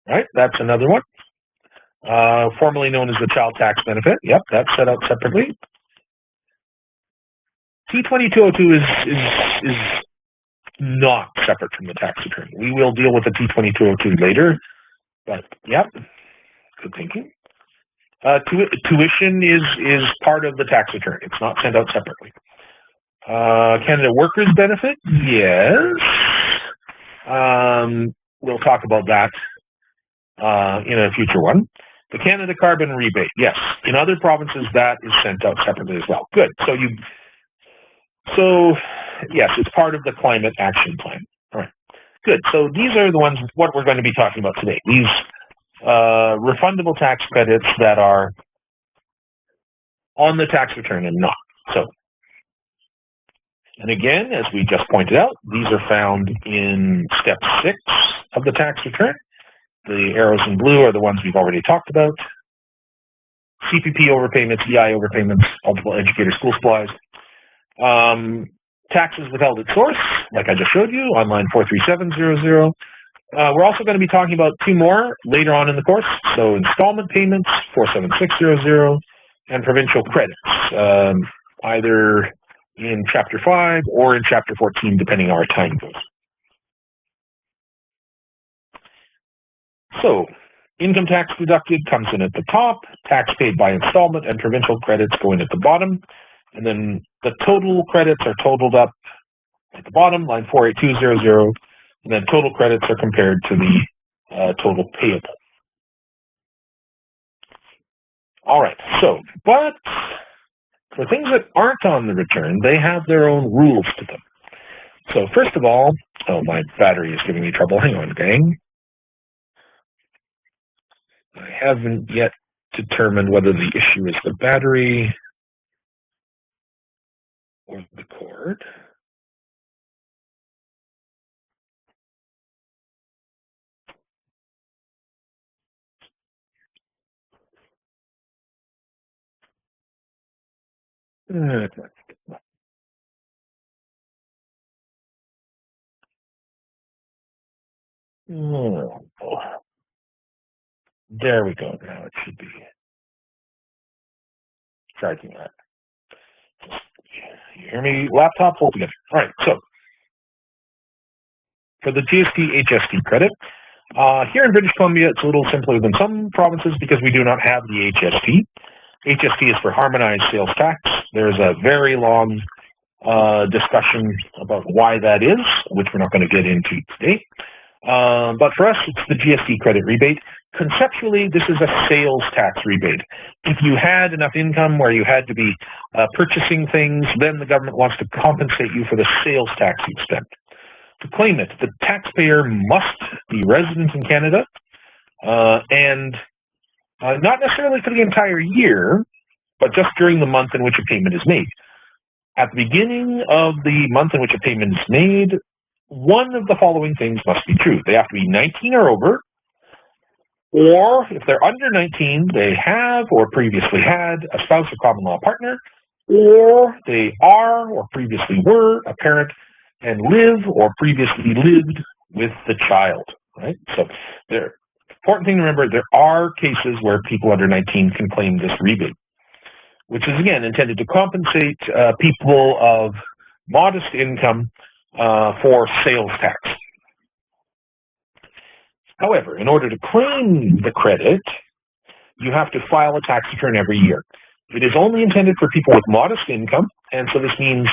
right? That's another one. Formerly known as the Child Tax Benefit. Yep, that's set out separately. T2202 is not separate from the tax return. We will deal with the T2202 later, but yep, good thinking. Tuition is part of the tax return. It's not sent out separately. Canada Workers Benefit, yes. We'll talk about that in a future one. The Canada Carbon Rebate, yes. In other provinces, that is sent out separately as well. Good. So yes, it's part of the Climate Action Plan. All right. Good. So these are the ones, what we're going to be talking about today. These refundable tax credits that are on the tax return and not. So, and again, as we just pointed out, these are found in step 6 of the tax return. The arrows in blue are the ones we've already talked about. CPP overpayments, EI overpayments, multiple educator school supplies. Taxes withheld at source, like I just showed you, on line 43700. We're also going to be talking about 2 more later on in the course. So installment payments, 47600, and provincial credits, either in Chapter 5 or in Chapter 14, depending on our time goes. So, income tax deducted comes in at the top, tax paid by installment and provincial credits go in at the bottom, and then the total credits are totaled up at the bottom, line 48200, and then total credits are compared to the total payable. All right, so, but for things that aren't on the return, they have their own rules to them. So first of all, oh, my battery is giving me trouble. Hang on, gang. I haven't yet determined whether the issue is the battery or the cord. Oh, there we go. Now it should be charging that. You hear me? Laptop, hold together. All right, so for the GST HST credit, here in British Columbia, it's a little simpler than some provinces because we do not have the HST. HST is for harmonized sales tax. There's a very long discussion about why that is, which we're not going to get into today. But for us, it's the GST credit rebate. Conceptually, this is a sales tax rebate. If you had enough income where you had to be purchasing things, then the government wants to compensate you for the sales tax you spent. To claim it, the taxpayer must be resident in Canada and not necessarily for the entire year, but just during the month in which a payment is made. At the beginning of the month in which a payment is made, one of the following things must be true. They have to be 19 or over, or if they're under 19, they have or previously had a spouse or common law partner, or they are or previously were a parent and live or previously lived with the child, right? So the important thing to remember, there are cases where people under 19 can claim this rebate, which is, again, intended to compensate people of modest income for sales tax. However, in order to claim the credit, you have to file a tax return every year. It is only intended for people with modest income, and so this means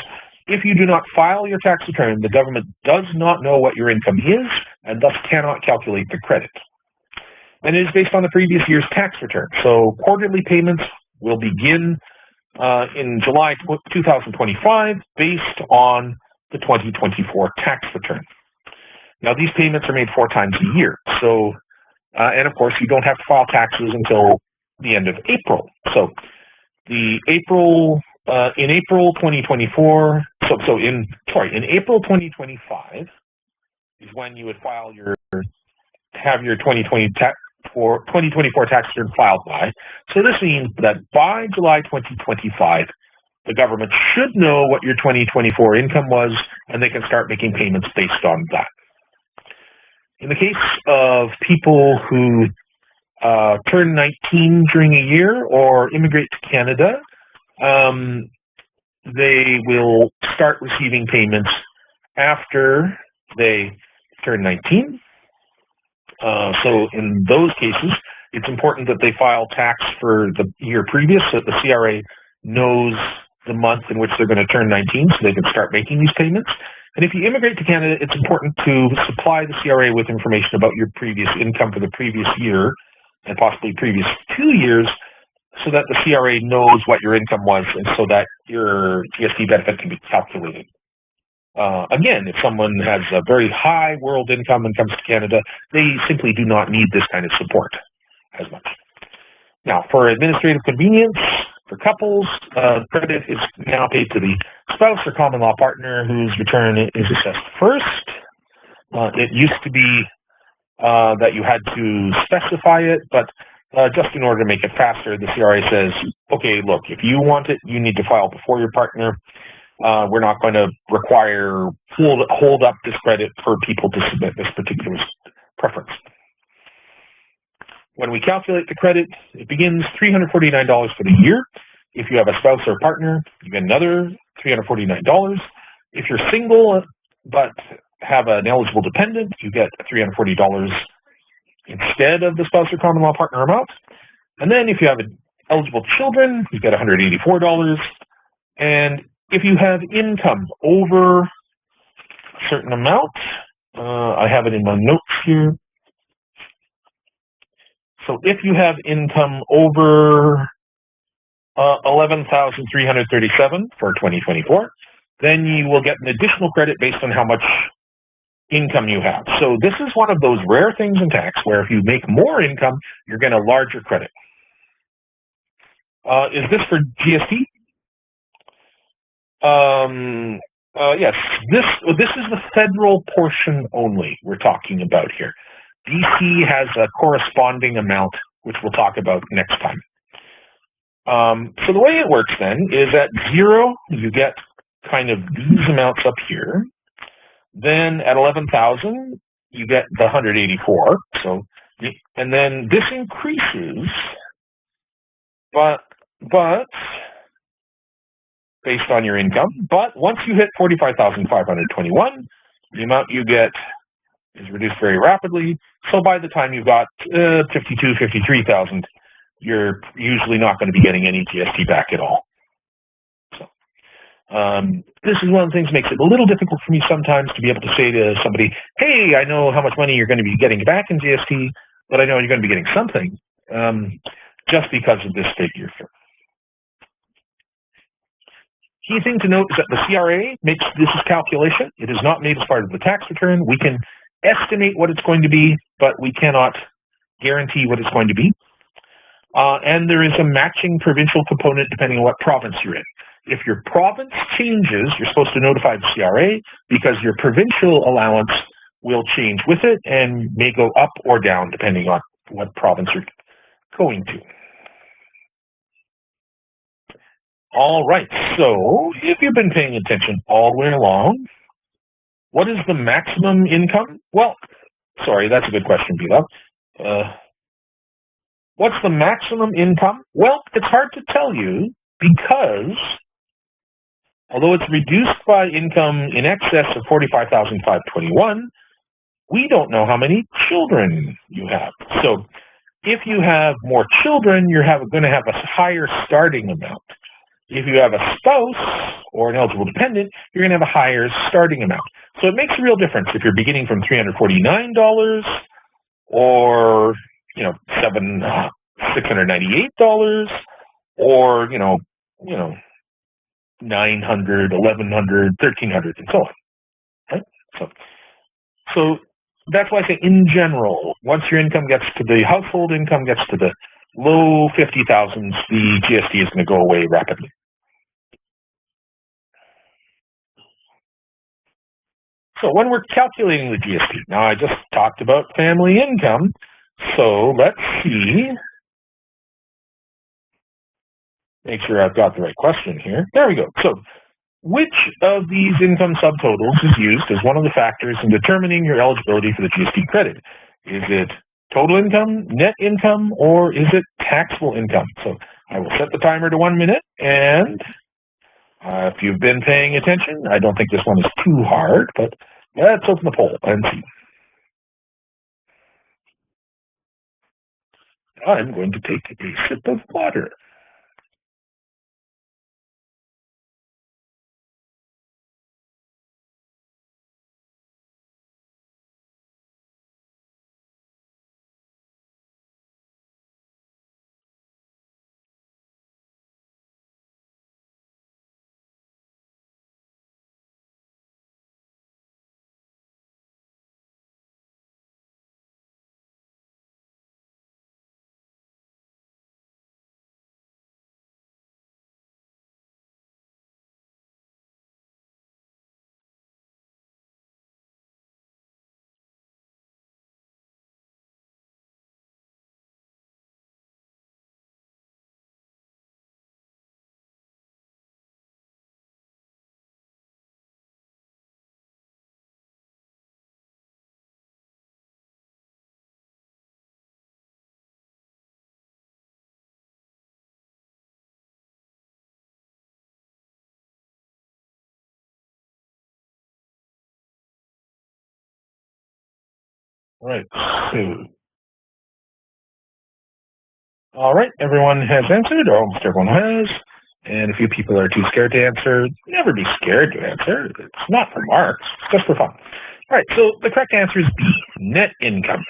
if you do not file your tax return, the government does not know what your income is and thus cannot calculate the credit. And it is based on the previous year's tax return. So quarterly payments will begin in July 2025 based on the 2024 tax return. Now, these payments are made 4 times a year. So, and of course, you don't have to file taxes until the end of April. So, in April 2024, in April 2025 is when you would have your 2024 tax return filed by. So this means that by July 2025, the government should know what your 2024 income was, and they can start making payments based on that. In the case of people who turn 19 during a year or immigrate to Canada, they will start receiving payments after they turn 19. So in those cases, it's important that they file tax for the year previous so that the CRA knows the month in which they're going to turn 19 so they can start making these payments. And if you immigrate to Canada, it's important to supply the CRA with information about your previous income for the previous year and possibly previous 2 years so that the CRA knows what your income was and so that your GST benefit can be calculated. Again, if someone has a very high world income and comes to Canada, they simply do not need this kind of support as much. Now, for administrative convenience, for couples, credit is now paid to the spouse or common law partner whose return is assessed first. It used to be that you had to specify it, but just in order to make it faster, the CRA says, okay, look, if you want it, you need to file before your partner. We're not going to require hold up this credit for people to submit this particular preference. When we calculate the credit, it begins $349 for the year. If you have a spouse or partner, you get another $349. If you're single but have an eligible dependent, you get $340 instead of the spouse or common law partner amount. And then if you have eligible children, you get $184. And if you have income over a certain amount, I have it in my notes here. So if you have income over $11,337 for 2024, then you will get an additional credit based on how much income you have. So this is one of those rare things in tax where if you make more income, you're getting a larger credit. Is this for GST? Yes, this is the federal portion only we're talking about here. BC has a corresponding amount, which we'll talk about next time. So the way it works then is at 0, you get kind of these amounts up here. Then at 11,000, you get the 184. So, and then this increases, but based on your income. But once you hit 45,521, the amount you get is reduced very rapidly. So by the time you've got 53,000, you're usually not going to be getting any GST back at all. So this is one of the things that makes it a little difficult for me sometimes to be able to say to somebody, hey, I know how much money you're going to be getting back in GST, but I know you're going to be getting something just because of this figure here. Key thing to note is that the CRA makes this calculation. It is not made as part of the tax return. We can estimate what it's going to be, but we cannot guarantee what it's going to be. And there is a matching provincial component depending on what province you're in. If your province changes, you're supposed to notify the CRA because your provincial allowance will change with it and may go up or down depending on what province you're going to. All right, so if you've been paying attention all the way along, what is the maximum income? Well, sorry, that's a good question, Bila. What's the maximum income? Well, it's hard to tell you because although it's reduced by income in excess of 45,521, we don't know how many children you have. So if you have more children, you're going to have a higher starting amount. If you have a spouse or an eligible dependent, you're going to have a higher starting amount. So it makes a real difference if you're beginning from $349 or, $698 or, $900, $1,100, $1,300, and so on. Right? So that's why I say in general, once your income gets to the household income gets to the low 50,000s, the GST is going to go away rapidly. So when we're calculating the GST, now I just talked about family income, so let's see. Make sure I've got the right question here. There we go. So which of these income subtotals is used as one of the factors in determining your eligibility for the GST credit? Is it total income, net income, or is it taxable income? So I will set the timer to 1 minute, and if you've been paying attention, I don't think this one is too hard, but let's open the poll and see. I'm going to take a sip of water. Right. So, all right. Everyone has answered, or almost everyone has. And a few people are too scared to answer. Never be scared to answer. It's not for marks. It's just for fun. All right. So the correct answer is B, net income.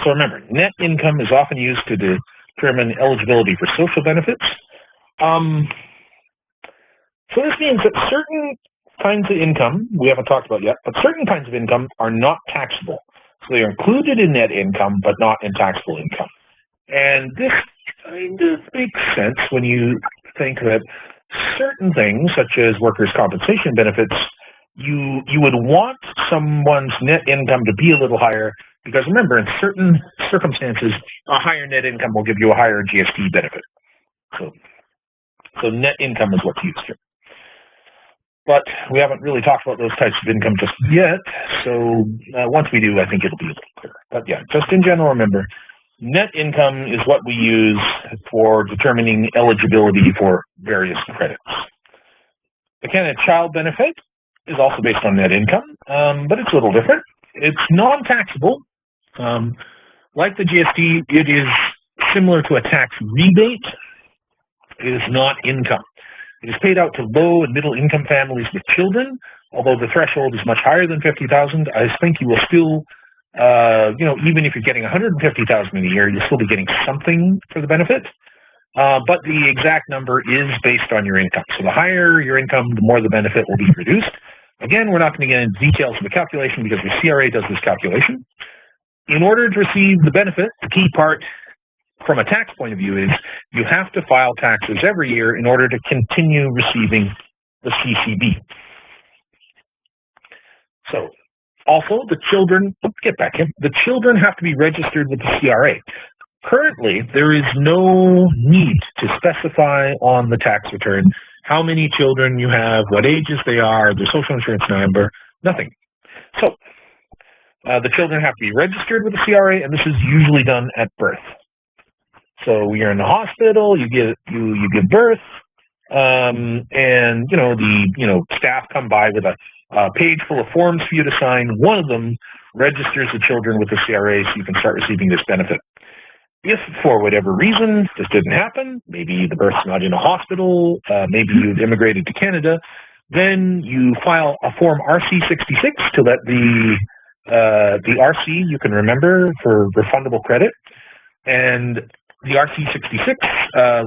So remember, net income is often used to determine eligibility for social benefits. So this means that certain kinds of income, we haven't talked about yet, but certain kinds of income are not taxable. So they are included in net income, but not in taxable income. And this kind of makes sense when you think that certain things, such as workers' compensation benefits, you would want someone's net income to be a little higher, because remember, in certain circumstances, a higher net income will give you a higher GST benefit. So net income is what's used here. But we haven't really talked about those types of income just yet, so once we do, I think it'll be a little clearer. But yeah, just in general, remember, net income is what we use for determining eligibility for various credits. The Canada Child Benefit is also based on net income, but it's a little different. It's non-taxable. Like the GST, it is similar to a tax rebate. It is not income. It is paid out to low and middle income families with children. Although the threshold is much higher than $50,000, I think you will still, even if you're getting $150,000 in a year, you'll still be getting something for the benefit. But the exact number is based on your income. So the higher your income, the more the benefit will be reduced. Again, we're not going to get into details of the calculation because the CRA does this calculation. In order to receive the benefit, the key part from a tax point of view is you have to file taxes every year in order to continue receiving the CCB. So also the children, the children have to be registered with the CRA. Currently, there is no need to specify on the tax return how many children you have, what ages they are, their social insurance number, nothing. So the children have to be registered with the CRA, and this is usually done at birth. So you're in the hospital, you give birth, and the staff come by with a page full of forms for you to sign. One of them registers the children with the CRA so you can start receiving this benefit. If for whatever reason this didn't happen, maybe the birth's not in a hospital, maybe you've immigrated to Canada, then you file a form RC66 to let the RC, you can remember, for refundable credit, and the RC66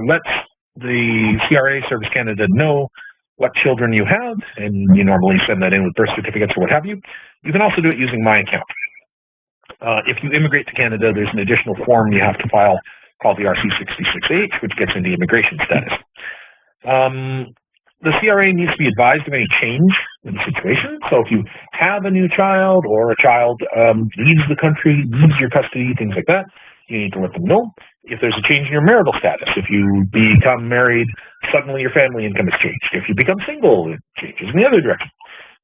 lets the CRA Service Canada know what children you have, and you normally send that in with birth certificates or what have you. You can also do it using My Account. If you immigrate to Canada, there's an additional form you have to file called the RC66H, which gets into immigration status. The CRA needs to be advised of any change in the situation. So if you have a new child or a child leaves the country, leaves your custody, things like that, you need to let them know. If there's a change in your marital status, if you become married, suddenly your family income has changed. If you become single, it changes in the other direction.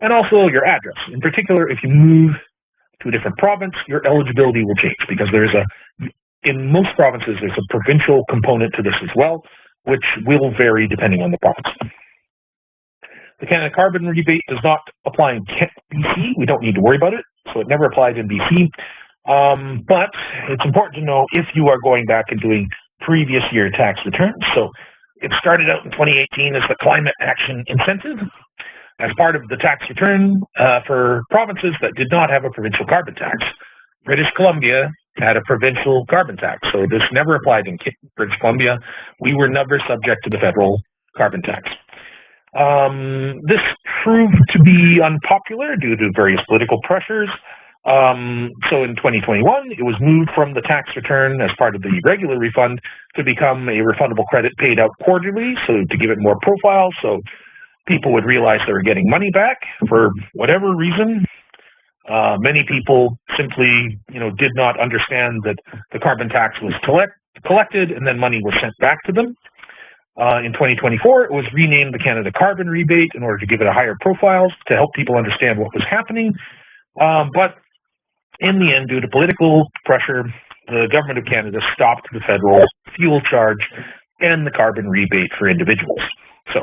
And also your address. In particular, if you move to a different province, your eligibility will change because in most provinces, there's a provincial component to this as well, which will vary depending on the province. The Canada Carbon Rebate does not apply in BC. We don't need to worry about it, so it never applied in BC. But it's important to know if you are going back and doing previous year tax returns. So it started out in 2018 as the Climate Action Incentive as part of the tax return for provinces that did not have a provincial carbon tax. British Columbia had a provincial carbon tax, so this never applied in British Columbia. We were never subject to the federal carbon tax. This proved to be unpopular due to various political pressures. So in 2021, it was moved from the tax return as part of the regular refund to become a refundable credit paid out quarterly, so to give it more profile, so people would realize they were getting money back for whatever reason. Many people simply, did not understand that the carbon tax was collected and then money was sent back to them. In 2024, it was renamed the Canada Carbon Rebate in order to give it a higher profile to help people understand what was happening. But in the end, due to political pressure, the Government of Canada stopped the federal fuel charge and the carbon rebate for individuals. So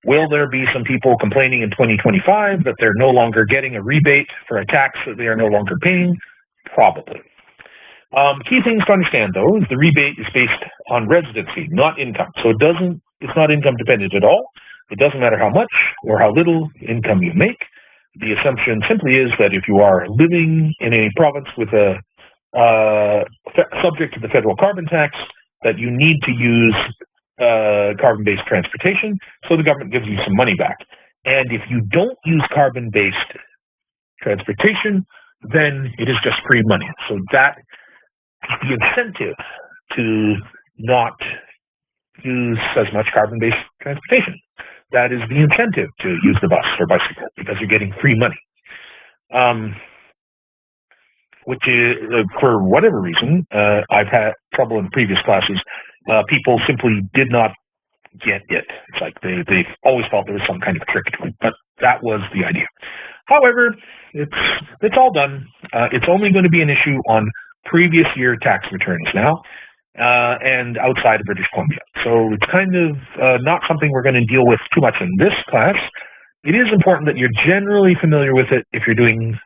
will there be some people complaining in 2025 that they're no longer getting a rebate for a tax that they are no longer paying? Probably. Key things to understand, though, is the rebate is based on residency, not income. So it's not income dependent at all. It doesn't matter how much or how little income you make. The assumption simply is that if you are living in a province with a subject to the federal carbon tax, that you need to use carbon-based transportation, so the government gives you some money back. And if you don't use carbon-based transportation, then it is just free money. So that is the incentive to not use as much carbon-based transportation. That is the incentive to use the bus or bicycle, because you're getting free money. Which is, for whatever reason, I've had trouble in previous classes. People simply did not get it. It's like they've always felt there was some kind of trick to it, but that was the idea. However, it's all done. It's only going to be an issue on previous year tax returns now, and outside of British Columbia. So it's kind of not something we're going to deal with too much in this class. It is important that you're generally familiar with it if you're doing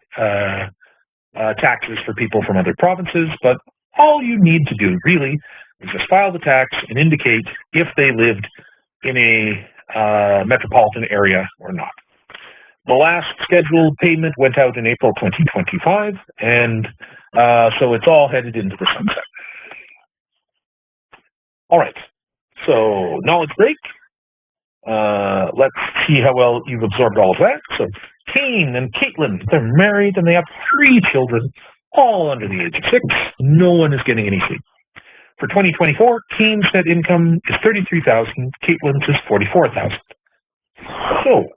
taxes for people from other provinces, but all you need to do really is just file the tax and indicate if they lived in a metropolitan area or not. The last scheduled payment went out in April 2025, and so it's all headed into the sunset. All right, so knowledge break. Let's see how well you've absorbed all of that. So Kane and Caitlin, they're married and they have 3 children, all under the age of 6. No one is getting any sleep. For 2024, Kane's net income is $33,000, Caitlin's is $44,000. So,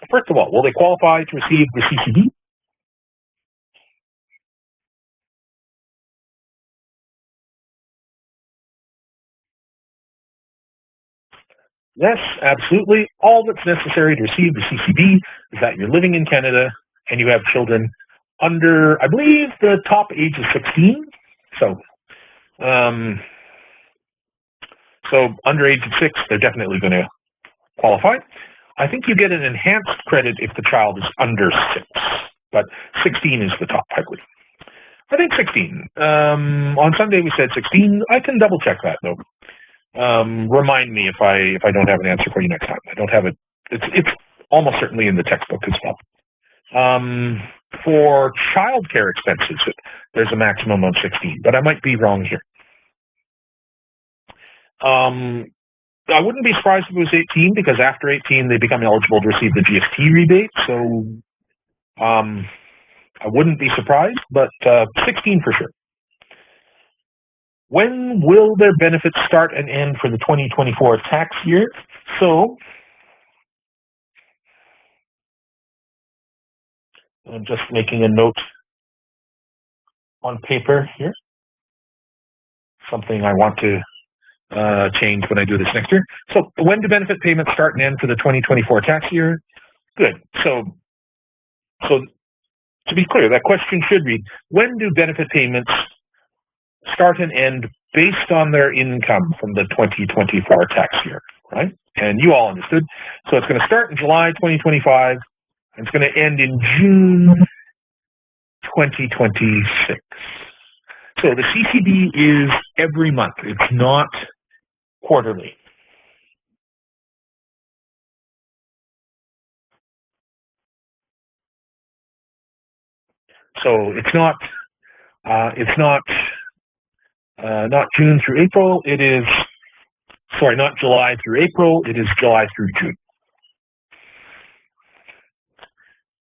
first of all, will they qualify to receive the CCD? Yes, absolutely. All that's necessary to receive the CCD is that you're living in Canada and you have children under, I believe, the top age is 16. So under age of 6, they're definitely going to qualify. I think you get an enhanced credit if the child is under 6, but 16 is the top, I believe. I think 16. On Sunday we said 16. I can double check that though. Remind me if I don't have an answer for you next time. I don't have it. It's almost certainly in the textbook as well. For childcare expenses, there's a maximum of 16, but I might be wrong here. I wouldn't be surprised if it was 18, because after 18 they become eligible to receive the GST rebate. So I wouldn't be surprised, but 16 for sure. When will their benefits start and end for the 2024 tax year? So I'm just making a note on paper here. Something I want to change when I do this next year. So when do benefit payments start and end for the 2024 tax year? Good. So to be clear, that question should read, when do benefit payments start and end based on their income from the 2024 tax year, right? And you all understood. So it's going to start in July 2025, and it's going to end in June 2026. So the CCD is every month. It's not quarterly. So it's not June through April. It is, sorry, not July through April. It is July through June.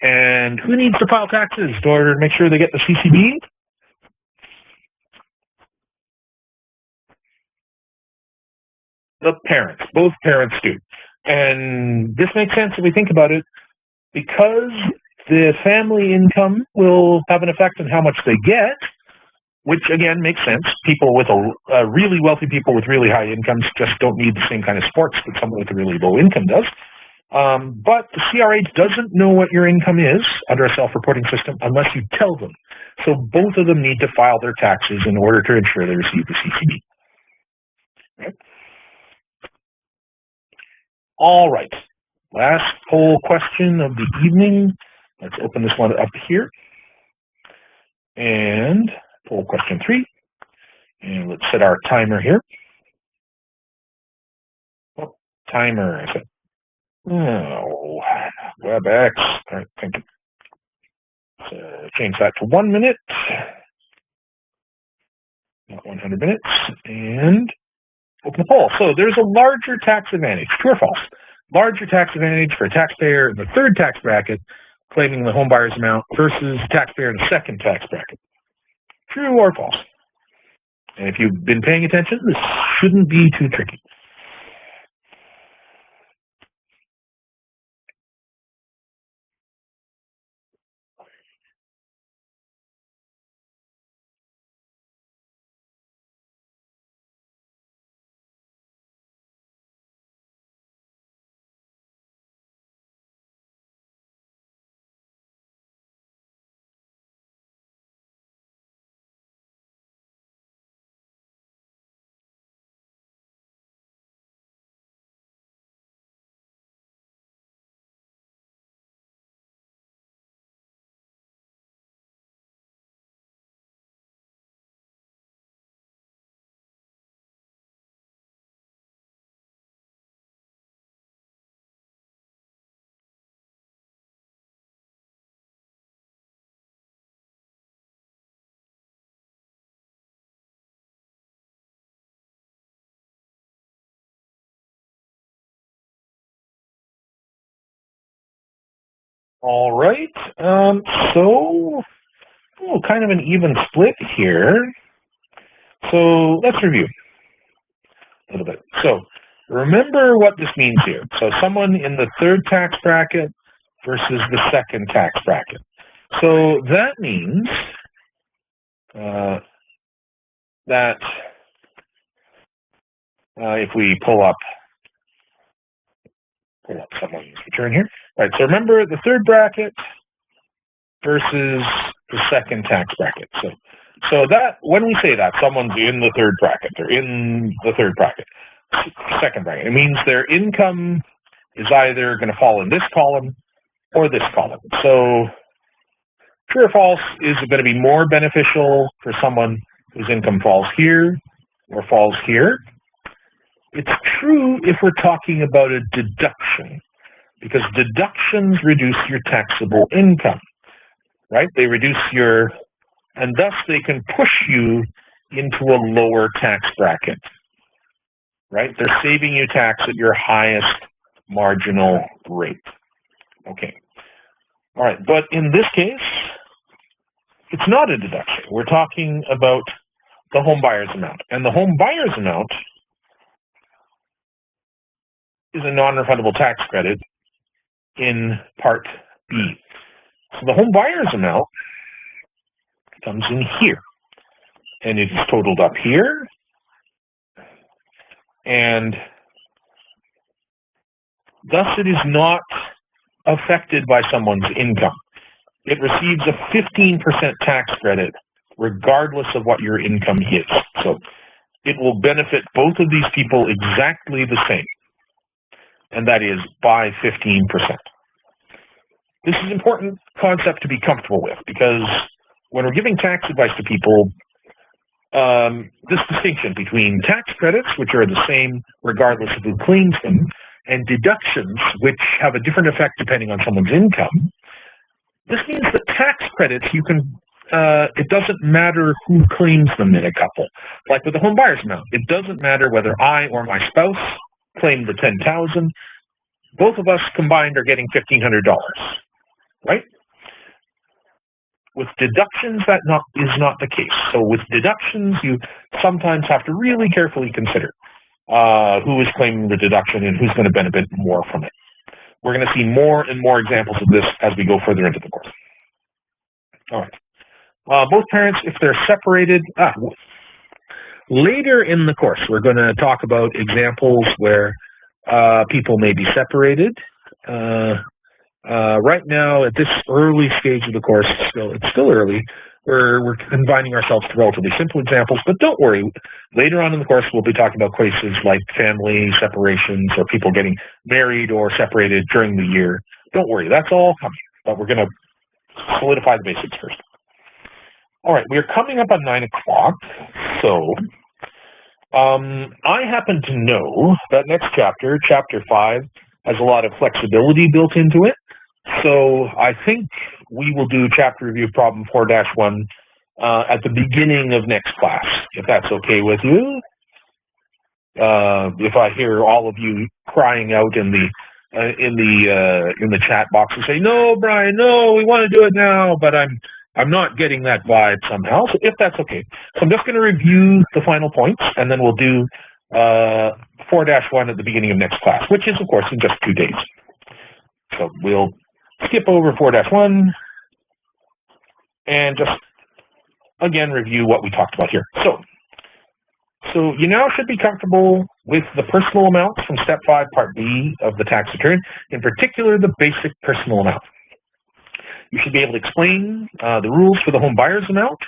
And who needs to file taxes in order to make sure they get the CCD? The parents. Both parents do. And this makes sense if we think about it, because the family income will have an effect on how much they get, which again makes sense. People with really wealthy people with really high incomes just don't need the same kind of sports that someone with a really low income does. But the CRH doesn't know what your income is under a self-reporting system unless you tell them. So both of them need to file their taxes in order to ensure they receive the CCD. Right? All right. Last poll question of the evening. Let's open this one up here. And pull question 3. And let's set our timer here. Oh, timer. Oh, WebEx. All right, thank you. Change that to 1 minute. Not 100 minutes. And open the poll. So there's a larger tax advantage. True or false? Larger tax advantage for a taxpayer in the third tax bracket claiming the home buyer's amount versus taxpayer in the second tax bracket. True or false? And if you've been paying attention, this shouldn't be too tricky. All right. So kind of an even split here. So let's review a little bit. So remember what this means here. So someone in the third tax bracket versus the second tax bracket. So that means that if we pull up someone's return here. All right, so remember the third bracket versus the second tax bracket. So that when we say that someone's in the third bracket, they're in the third bracket, second bracket, it means their income is either going to fall in this column or this column. So true or false is going to be more beneficial for someone whose income falls here or falls here. It's true if we're talking about a deduction, because deductions reduce your taxable income, right? They reduce your, and thus they can push you into a lower tax bracket, right? They're saving you tax at your highest marginal rate. Okay. All right, but in this case, it's not a deduction. We're talking about the home buyer's amount, and the home buyer's amount is a non-refundable tax credit in Part B. So the home buyer's amount comes in here, and it is totaled up here, and thus it is not affected by someone's income. It receives a 15% tax credit regardless of what your income is. So it will benefit both of these people exactly the same, and that is by 15%. This is an important concept to be comfortable with, because when we're giving tax advice to people, this distinction between tax credits, which are the same regardless of who claims them, and deductions, which have a different effect depending on someone's income, this means that tax credits, you can, it doesn't matter who claims them in a couple. Like with the home buyer's amount, it doesn't matter whether I or my spouse claim the $10,000. Both of us combined are getting $1,500, right? With deductions, that is not the case. So with deductions, you sometimes have to really carefully consider who is claiming the deduction and who's going to benefit more from it. We're going to see more and more examples of this as we go further into the course. All right. Both parents, if they're separated, later in the course, we're going to talk about examples where people may be separated. Right now, at this early stage of the course, it's still early, we're confining ourselves to relatively simple examples, but don't worry. Later on in the course, we'll be talking about cases like family separations or people getting married or separated during the year. Don't worry, that's all coming, but we're going to solidify the basics first. All right, we're coming up on 9 o'clock, so I happen to know that next chapter, chapter 5, has a lot of flexibility built into it. So I think we will do chapter review problem 4-1 at the beginning of next class, if that's okay with you. If I hear all of you crying out in the chat box and say, "No, Brian, no, we want to do it now," but I'm not getting that vibe somehow. So if that's okay, so I'm just going to review the final points, and then we'll do 4-1 at the beginning of next class, which is of course in just 2 days. So we'll skip over 4-1 and just again review what we talked about here. So you now should be comfortable with the personal amounts from step 5, part B of the tax return, in particular the basic personal amount. You should be able to explain the rules for the home buyer's amount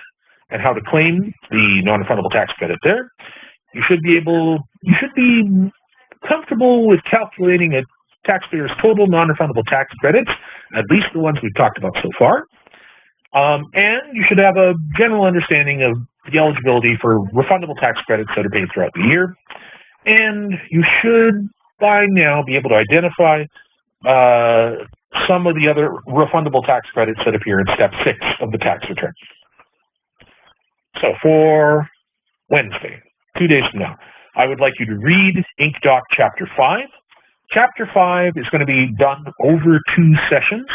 and how to claim the non-refundable tax credit there. You should be comfortable with calculating a taxpayer's total non-refundable tax credits, at least the ones we've talked about so far. And you should have a general understanding of the eligibility for refundable tax credits that are paid throughout the year. And you should, by now, be able to identify some of the other refundable tax credits that appear in step 6 of the tax return. So for Wednesday, 2 days from now, I would like you to read InkDoc Chapter 5. Chapter 5 is going to be done over 2 sessions,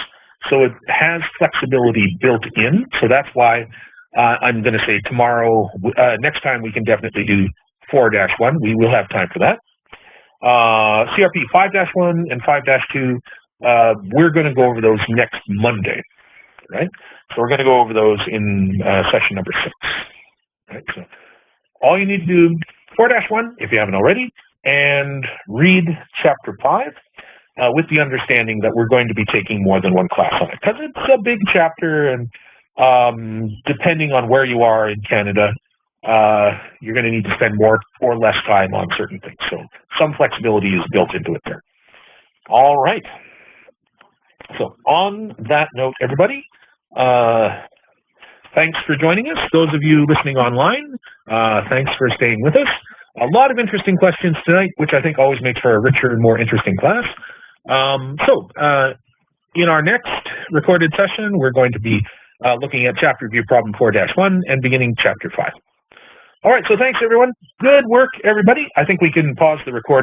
so it has flexibility built in. So that's why I'm going to say tomorrow, next time we can definitely do 4-1. We will have time for that. CRP 5-1 and 5-2, we're going to go over those next Monday, right? So we're going to go over those in session number 6. Right? So all you need to do, 4-1, if you haven't already, and read chapter 5 with the understanding that we're going to be taking more than one class on it, because it's a big chapter, and depending on where you are in Canada, you're going to need to spend more or less time on certain things. So some flexibility is built into it there. All right. So on that note, everybody, thanks for joining us. Those of you listening online, thanks for staying with us. A lot of interesting questions tonight, which I think always makes for a richer and more interesting class. In our next recorded session, we're going to be looking at chapter review problem 4-1 and beginning chapter 5. All right, so thanks everyone. Good work, everybody. I think we can pause the recording.